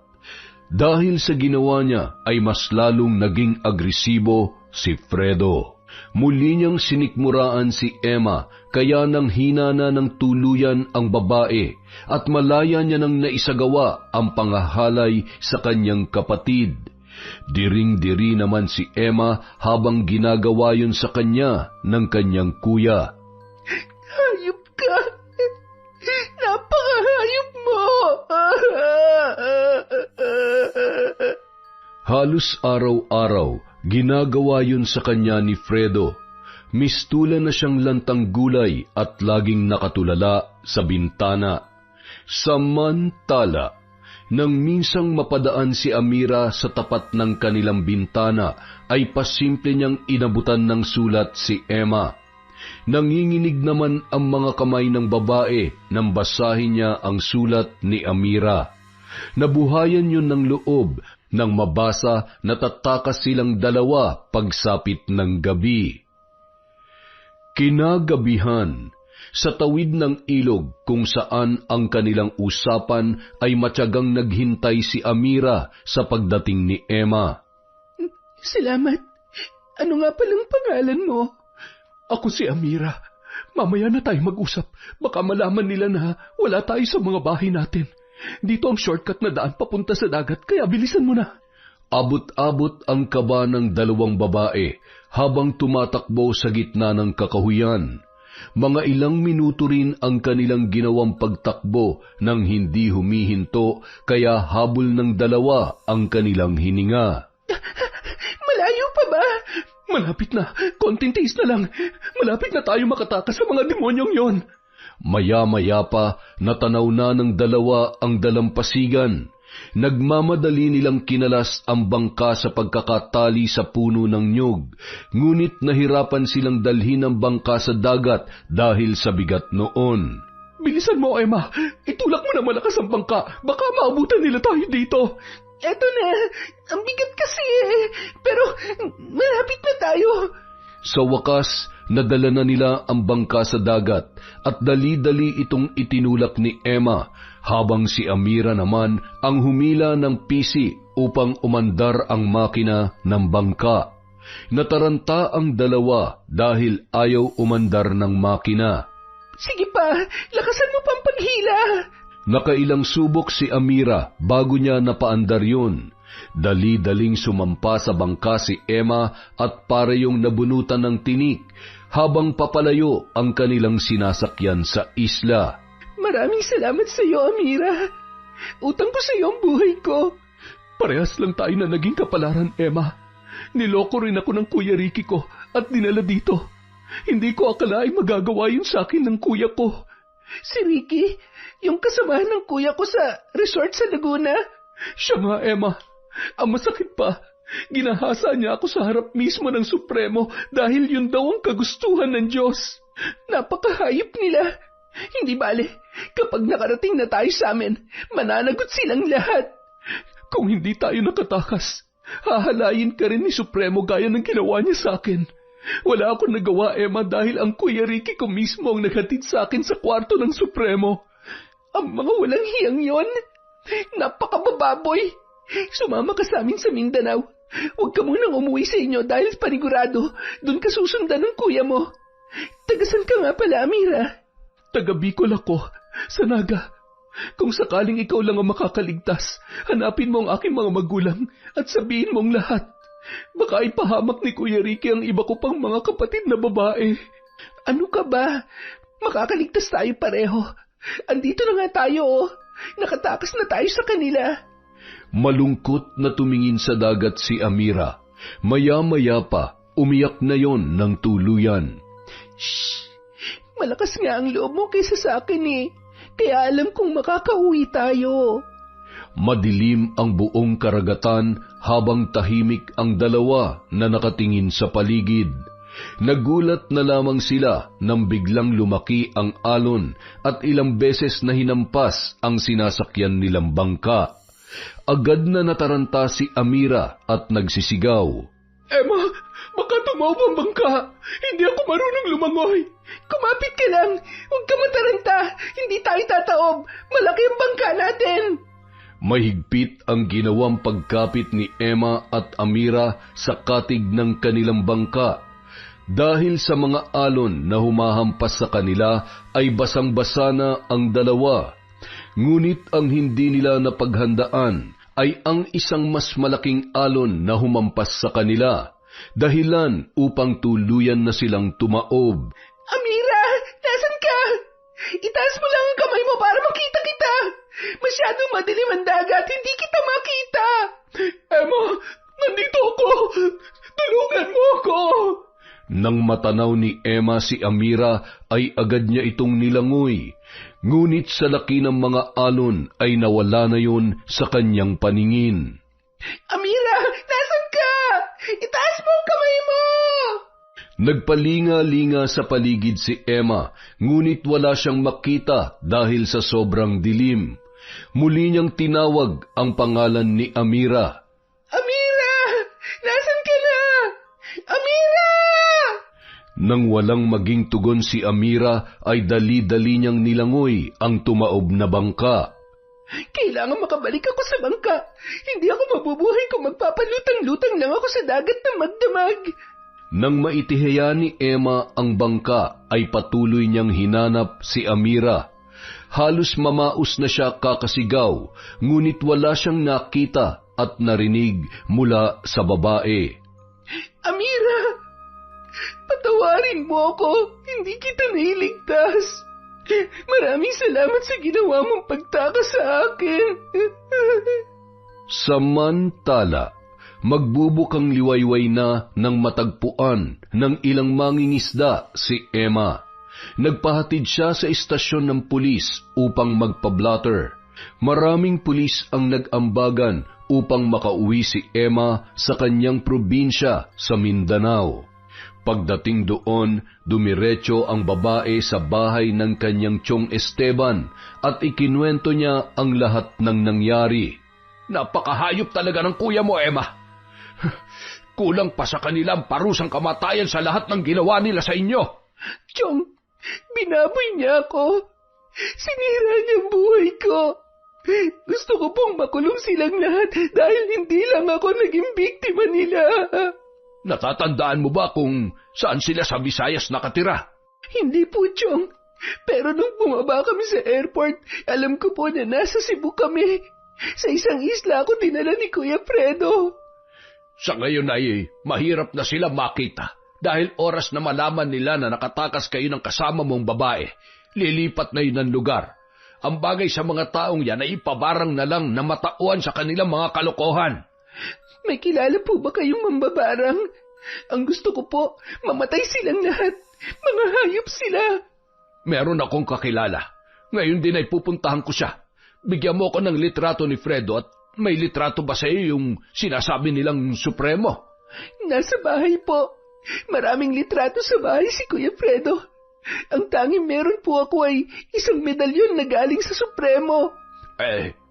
Dahil sa ginawa niya ay mas lalong naging agresibo si Fredo. Muli niyang sinikmuraan si Emma kaya nang hina na ng tuluyan ang babae at malaya niya nang naisagawa ang pangahalay sa kanyang kapatid. Diring-diri naman si Emma habang ginagawa yun sa kanya ng kanyang kuya. Hayop ka! Napakahayop mo! Halos araw-araw, ginagawa yun sa kanya ni Fredo. Mistulan na siyang lantang gulay at laging nakatulala sa bintana. Samantala, nang minsang mapadaan si Amira sa tapat ng kanilang bintana, ay pasimple niyang inabutan ng sulat si Emma. Nanginginig naman ang mga kamay ng babae nang basahin niya ang sulat ni Amira. Nabuhayan yun ng loob nang mabasa na tatakas silang dalawa pagsapit ng gabi. Kinagabihan, sa tawid ng ilog kung saan ang kanilang usapan ay matyagang naghintay si Amira sa pagdating ni Emma. Salamat. Ano nga palang pangalan mo? Ako si Amira. Mamaya na tayo mag-usap. Baka malaman nila na wala tayo sa mga bahay natin. Dito ang shortcut na daan papunta sa dagat, kaya bilisan mo na. Abot-abot ang kaba ng dalawang babae habang tumatakbo sa gitna ng kakahuyan. Mga ilang minuto rin ang kanilang ginawang pagtakbo nang hindi humihinto, kaya habol ng dalawa ang kanilang hininga. Malayo pa ba? Malapit na. Konting tiis na lang. Malapit na tayo makatakas sa mga demonyong yon. Maya-maya pa, natanaw na ng dalawa ang dalampasigan. Nagmamadali nilang kinalas ang bangka sa pagkakatali sa puno ng nyug, ngunit nahirapan silang dalhin ang bangka sa dagat dahil sa bigat noon. Bilisan mo, Emma. Itulak mo na malakas ang bangka. Baka maabutan nila tayo dito. Eto na, ang bigat kasi pero malapit na tayo. Sa wakas, nadala na nila ang bangka sa dagat at dali-dali itong itinulak ni Emma, habang si Amira naman ang humila ng pisi upang umandar ang makina ng bangka. Nataranta ang dalawa dahil ayaw umandar ng makina. Sige pa, lakasan mo pang paghila. Nakailang subok si Amira bago niya napaandar yun. Dali-daling sumampa sa bangka si Emma at parehong nabunutan ng tinik, habang papalayo ang kanilang sinasakyan sa isla. Maraming salamat sa iyo, Amira. Utang ko sa iyo ang buhay ko. Parehas lang tayo na naging kapalaran, Emma. Niloko rin ako ng Kuya Ricky ko at dinala dito. Hindi ko akalaing magagawa yun sa akin ng kuya ko. Si Ricky, yung kasamahan ng kuya ko sa resort sa Laguna? Siya nga, Emma. Ang masakit pa, ginahasa niya ako sa harap mismo ng Supremo dahil yun daw ang kagustuhan ng Diyos. Napakahayop nila. Hindi bale, kapag nakarating na tayo sa amin, mananagot silang lahat. Kung hindi tayo nakatakas, hahalayin ka rin ni Supremo gaya ng ginawa niya sa akin. Wala akong nagawa, Emma, dahil ang Kuya Ricky ko mismo ang naghatid sa akin sa kwarto ng Supremo. Ang mga walang hiyang yon, napakabababoy. Sumama ka sa amin sa Mindanao. Huwag ka munang umuwi sa inyo dahil panigurado, doon ka susundan ng kuya mo. Tagasan ka nga pala, Amira? Taga Bicol ako, sa Naga. Kung sakaling ikaw lang ang makakaligtas, hanapin mo ang aking mga magulang at sabihin mong lahat. Baka ipahamak ni Kuya Ricky ang iba ko pang mga kapatid na babae. Ano ka ba? Makakaligtas tayo pareho. Andito na nga tayo, oh. Nakatakas na tayo sa kanila. Malungkot na tumingin sa dagat si Amira. Maya-maya pa, umiyak na yon ng tuluyan. Shh! Malakas nga ang loob mo kaysa sa akin eh. Kaya alam kong makakauwi tayo. Madilim ang buong karagatan habang tahimik ang dalawa na nakatingin sa paligid. Nagulat na lamang sila nang biglang lumaki ang alon at ilang beses na hinampas ang sinasakyan nilang bangka. Agad na nataranta si Amira at nagsisigaw. Emma, baka tumaob ang bangka. Hindi ako marunong lumangoy. Kumapit ka lang. Huwag ka mataranta. Hindi tayo tataob. Malaki ang bangka natin. Mahigpit ang ginawang pagkapit ni Emma at Amira sa katig ng kanilang bangka. Dahil sa mga alon na humahampas sa kanila ay basang-basa na ang dalawa. Ngunit ang hindi nila napaghandaan ay ang isang mas malaking alon na humampas sa kanila, dahilan upang tuluyan na silang tumaob. Amira, nasan ka? Itaas mo lang ang kamay mo para makita kita. Masyadong madilim ang dagat, hindi kita makita. Emma, nandito ako. Tulungan mo ako. Nang matanaw ni Emma si Amira ay agad niya itong nilangoy. Ngunit sa laki ng mga alon ay nawala na yon sa kanyang paningin. Amira, nasan ka? Itaas mo ang kamay mo! Nagpalinga-linga sa paligid si Emma, ngunit wala siyang makita dahil sa sobrang dilim. Muli niyang tinawag ang pangalan ni Amira. Amira! Nasan ka na? Amira! Nang walang maging tugon si Amira ay dali-dali niyang nilangoy ang tumaob na bangka. Kailangan makabalik ako sa bangka. Hindi ako mabubuhay kung magpapalutang-lutang lang ako sa dagat na magdamag. Nang maitihaya ni Emma ang bangka ay patuloy niyang hinanap si Amira. Halos mamaos na siya kakasigaw, ngunit wala siyang nakita at narinig mula sa babae. Amira! Patawarin mo ako. Hindi kita nailigtas. Maraming salamat sa ginawa mong pagtakas sa akin. Samantala, magbubukang liwayway na ng matagpuan ng ilang mangingisda si Emma. Nagpahatid siya sa istasyon ng pulis upang magpa-blotter. Maraming pulis ang nag-ambagan upang makauwi si Emma sa kanyang probinsya sa Mindanao. Pagdating doon, dumiretso ang babae sa bahay ng kanyang tiyong Esteban at ikinuwento niya ang lahat ng nangyari. Napakahayop talaga ng kuya mo, Emma. Kulang pa sa kanilang parusang kamatayan sa lahat ng ginawa nila sa inyo. Tiyong, binaboy niya ako. Sinira niya ang buhay ko. Gusto ko pong makulong silang lahat dahil hindi lang ako naging biktima nila. Natatandaan mo ba kung saan sila sa Visayas nakatira? Hindi po, Chong. Pero nung bumaba kami sa airport, alam ko po na nasa Cebu kami. Sa isang isla ako dinala ni Kuya Fredo. Sa ngayon ay mahirap na sila makita Dahil oras na malaman nila na nakatakas kayo ng kasama mong babae, lilipat na yun ng lugar. Ang bagay sa mga taong yan ay ipabarang na lang na matauan sa kanilang mga kalokohan. May kilala po ba kayong mambabarang? Ang gusto ko po, mamatay silang lahat. Mga hayop sila. Meron akong kakilala. Ngayon din ay pupuntahan ko siya. Bigyan mo ko ng litrato ni Fredo at may litrato ba sa iyo yung sinasabi nilang Supremo? Nasa bahay po. Maraming litrato sa bahay si Kuya Fredo. Ang tanging meron po ako ay isang medalyon na galing sa Supremo.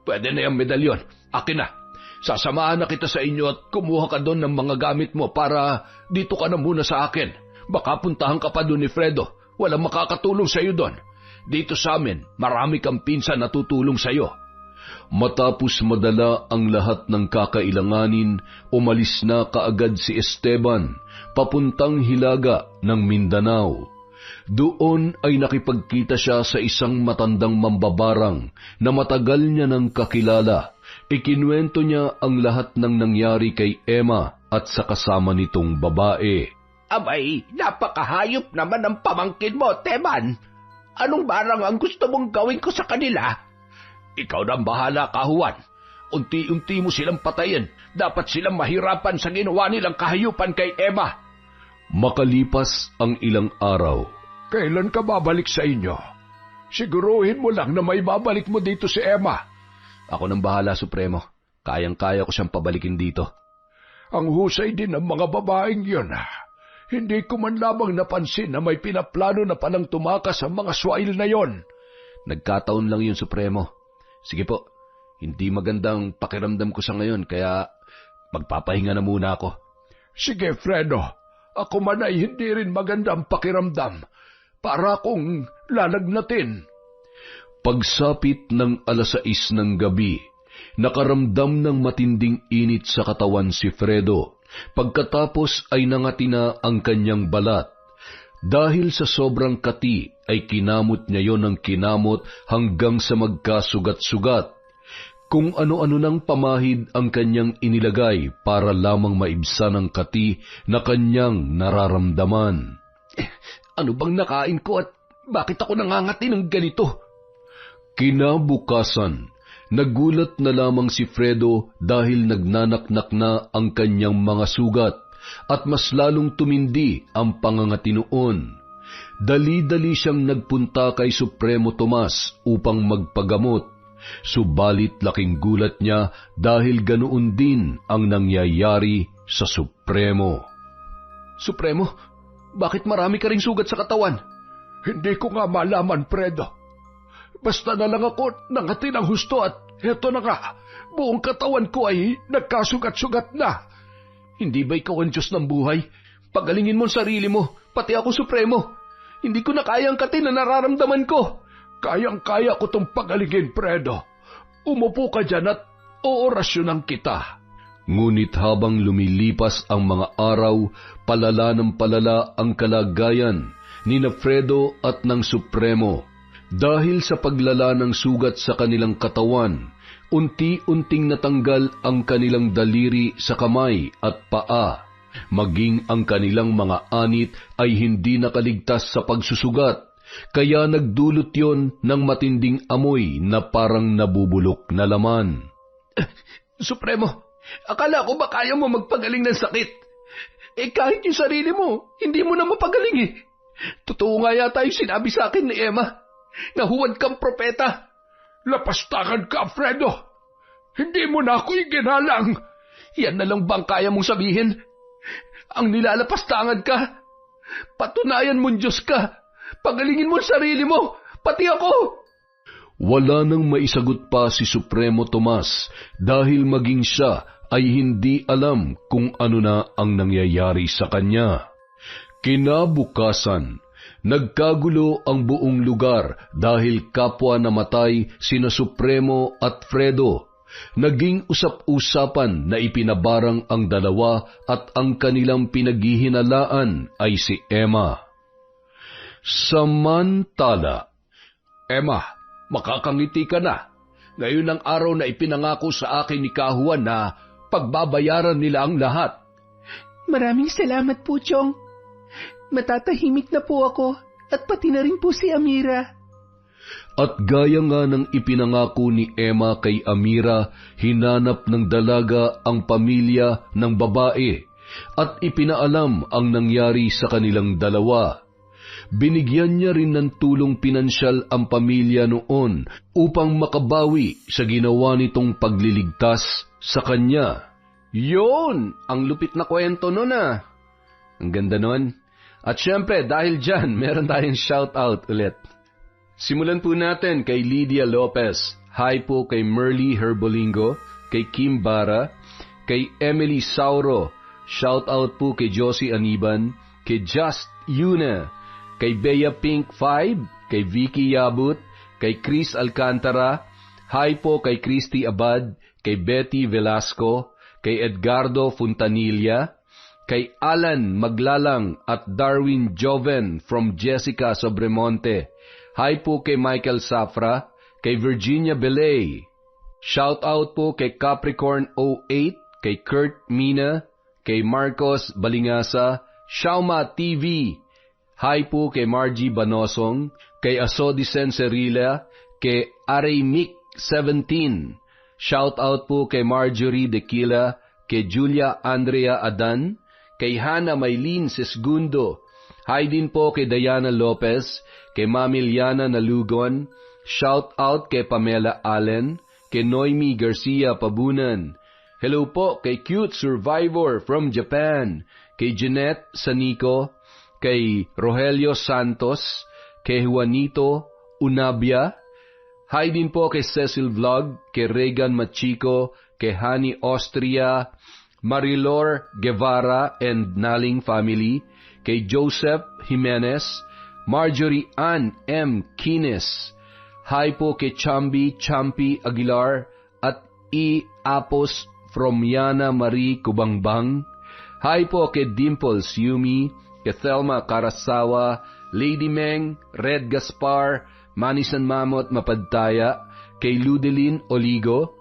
Pwede na yung medalyon. Akin na. Sasamahan na kita sa inyo at kumuha ka doon ng mga gamit mo para dito ka na muna sa akin. Baka puntahan ka pa doon ni Fredo. Walang makakatulong sa iyo doon. Dito sa amin, marami kang pinsan na tutulong sa iyo. Matapos madala ang lahat ng kakailanganin, umalis na kaagad si Esteban, papuntang Hilaga ng Mindanao. Doon ay nakipagkita siya sa isang matandang mambabarang na matagal niya nang kakilala. Ikinuwento niya ang lahat ng nangyari kay Emma at sa kasama nitong babae. Abay, napakahayop naman ang pamangkin mo, Teban. Anong barang ang gusto mong gawin ko sa kanila? Ikaw na ang bahala, Kahuan. Unti-unti mo silang patayin. Dapat silang mahirapan sa ginawa nilang kahayupan kay Emma. Makalipas ang ilang araw. Kailan ka babalik sa inyo? Siguruhin mo lang na may babalik mo dito si Emma. Ako nang bahala, Supremo. Kayang-kaya ko siyang pabalikin dito. Ang husay din ng mga babaeng yun. Hindi ko man lamang napansin na may pinaplano na palang tumakas ang mga swail na yon. Nagkataon lang yun, Supremo. Sige po, hindi magandang pakiramdam ko sa ngayon, kaya magpapahinga na muna ako. Sige, Fredo. Ako man ay hindi rin magandang pakiramdam. Para akong lalagnatin. Pagsapit ng 6:00 ng gabi, nakaramdam ng matinding init sa katawan si Fredo. Pagkatapos ay nangati na ang kanyang balat. Dahil sa sobrang kati ay kinamot niya yon ng kinamot hanggang sa magkasugat-sugat. Kung ano-ano nang pamahid ang kanyang inilagay para lamang maibsan ang kati na kanyang nararamdaman. Ano bang nakain ko at bakit ako nangangati ng ganito? Kinabukasan, nagulat na lamang si Fredo dahil nagnanaknak na ang kanyang mga sugat at mas lalong tumindi ang pangangati noon. Dali-dali siyang nagpunta kay Supremo Tomas upang magpagamot. Subalit laking gulat niya dahil ganoon din ang nangyayari sa Supremo. Supremo, bakit marami ka ring sugat sa katawan? Hindi ko nga malaman, Fredo. Basta na lang ako nangati ng husto at heto na nga, buong katawan ko ay nagkasugat-sugat na. Hindi ba ikaw ang Diyos ng buhay? Pagalingin mo ang sarili mo, pati ako, Supremo. Hindi ko na kaya ang kati na nararamdaman ko. Kayang-kaya ko tong pagalingin, Fredo. Umupo ka dyan at oorasyonan kita. Ngunit habang lumilipas ang mga araw, palala ng palala ang kalagayan ni Fredo at ng Supremo. Dahil sa paglala ng sugat sa kanilang katawan, unti-unting natanggal ang kanilang daliri sa kamay at paa. Maging ang kanilang mga anit ay hindi nakaligtas sa pagsusugat, kaya nagdulot yon ng matinding amoy na parang nabubulok na laman. Supremo, akala ko ba kaya mo magpagaling ng sakit? Kahit yung sarili mo, hindi mo na mapagaling eh. Totoo nga yata yung sinabi sa akin ni Emma, na huwad kang propeta. Lapastangan ka, Fredo. Hindi mo na ako iginalang. Yan na lang bang kaya mong sabihin? Ang nilalapastangan ka? Patunayan mong Diyos ka. Pagalingin mo sarili mo, pati ako. Wala nang maisagot pa si Supremo Tomas dahil maging siya ay hindi alam kung ano na ang nangyayari sa kanya. Kinabukasan, nagkagulo ang buong lugar dahil kapwa namatay sina Supremo at Fredo. Naging usap-usapan na ipinabarang ang dalawa at ang kanilang pinaghihinalaan ay si Emma. Samantala, Emma, makakangiti ka na. Ngayon ang araw na ipinangako sa akin ni Kahuan na pagbabayaran nila ang lahat. Maraming salamat po, Chong. matatahimik na po ako at pati na rin po si Amira. At gaya nga ng ipinangako ni Emma kay Amira, hinanap ng dalaga ang pamilya ng babae at ipinaalam ang nangyari sa kanilang dalawa. Binigyan niya rin ng tulong pinansyal ang pamilya noon upang makabawi sa ginawa nitong pagliligtas sa kanya. Yun! Ang lupit na kwento nun ah! Ang ganda nun. At syempre, dahil dyan, meron tayong shoutout ulit. Simulan po natin kay Lydia Lopez. Hi po kay Merly Herbolingo, kay Kim Bara, kay Emily Sauro. Shoutout po kay Josie Aniban, kay Just Yuna, kay Bea Pink 5, kay Vicky Yabut, kay Chris Alcantara. Hi po kay Christy Abad, kay Betty Velasco, kay Edgardo Fontanilla, kay Alan Maglalang at Darwin Joven from Jessica Sobremonte. Hi po kay Michael Safra, kay Virginia Belay. Shout out po kay Capricorn 08, kay Kurt Mina, kay Marcos Balingasa, Shauma TV. Hi po kay Margie Banosong, kay Asodisen Cerilla, kay Araymic 17. Shout out po kay Marjorie Dequila, kay Julia Andrea Adan, kay Hana Maylin Sesgundo. Hi din po kay Diana Lopez, kay Mami Liana Nalugon. Shout out kay Pamela Allen, kay Noemi Garcia Pabunan. Hello po kay Cute Survivor from Japan, kay Jeanette Sanico, kay Rogelio Santos, kay Juanito Unabia. Hi din po kay Cecil Vlog, kay Regan Machico, kay Hani Austria, Marilor Guevara and Naling family, kay Joseph Jimenez, Marjorie Ann M. Kines. Hi po kay Champi Aguilar at E. Apos from Yana Marie Kubangbang. Hi po kay Dimples Yumi, kay Thelma Karasawa, Lady Meng, Red Gaspar, Manisan Mamot Mapadtaya, kay Ludelin Oligo.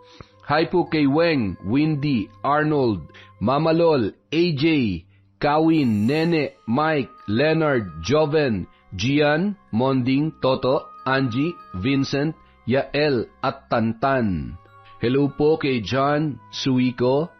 Hi po kay Weng, Windy, Arnold, Mama Lol, AJ, Kawin, Nene, Mike, Leonard, Joven, Gian, Monding, Toto, Angie, Vincent, Yael at Tantan. Hello po kay John Suico,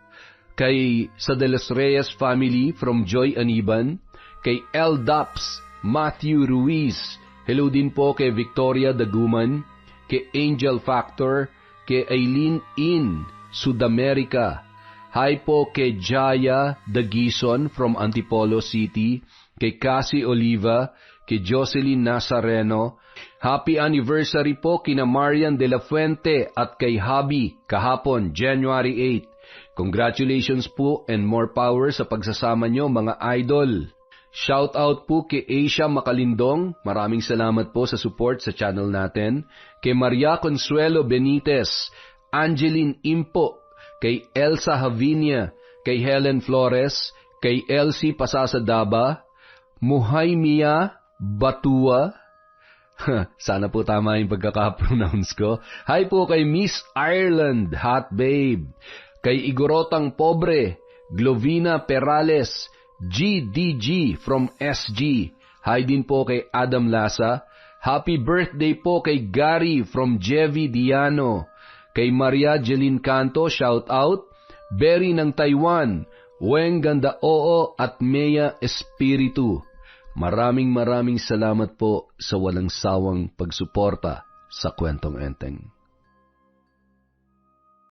kay sa De Los Reyes family from Joy Aniban, kay L. Daps, Matthew Ruiz. Hello din po kay Victoria Daguman, kay Angel Factor, kay Aileen In, Sudamerica. Hi po kay Jaya Dagison from Antipolo City, kay Cassie Oliva, kay Jocelyn Nazareno. Happy anniversary po kina Marian de la Fuente at kay Habi kahapon, January 8. Congratulations po and more power sa pagsasama nyo mga idol. Shout out po kay Asia Makalindong, maraming salamat po sa support sa channel natin. Kay Maria Consuelo Benitez, Angeline Impo, kay Elsa Havinia, kay Helen Flores, kay Elsie Pasasadaba, Muhay Mia Batua. Sana po tama yung pagkaka-pronounce ko. Hi po kay Miss Ireland, Hot Babe, kay Igorotang Pobre, Glovina Perales, GDG from SG. Hi din po kay Adam Lasa. Happy birthday po kay Gary from Jevi Diano. Kay Maria Jeline Canto, shout out. Berry ng Taiwan, Weng Ganda Oo at Mea Espiritu. Maraming salamat po sa walang sawang pagsuporta sa Kwentong Enteng.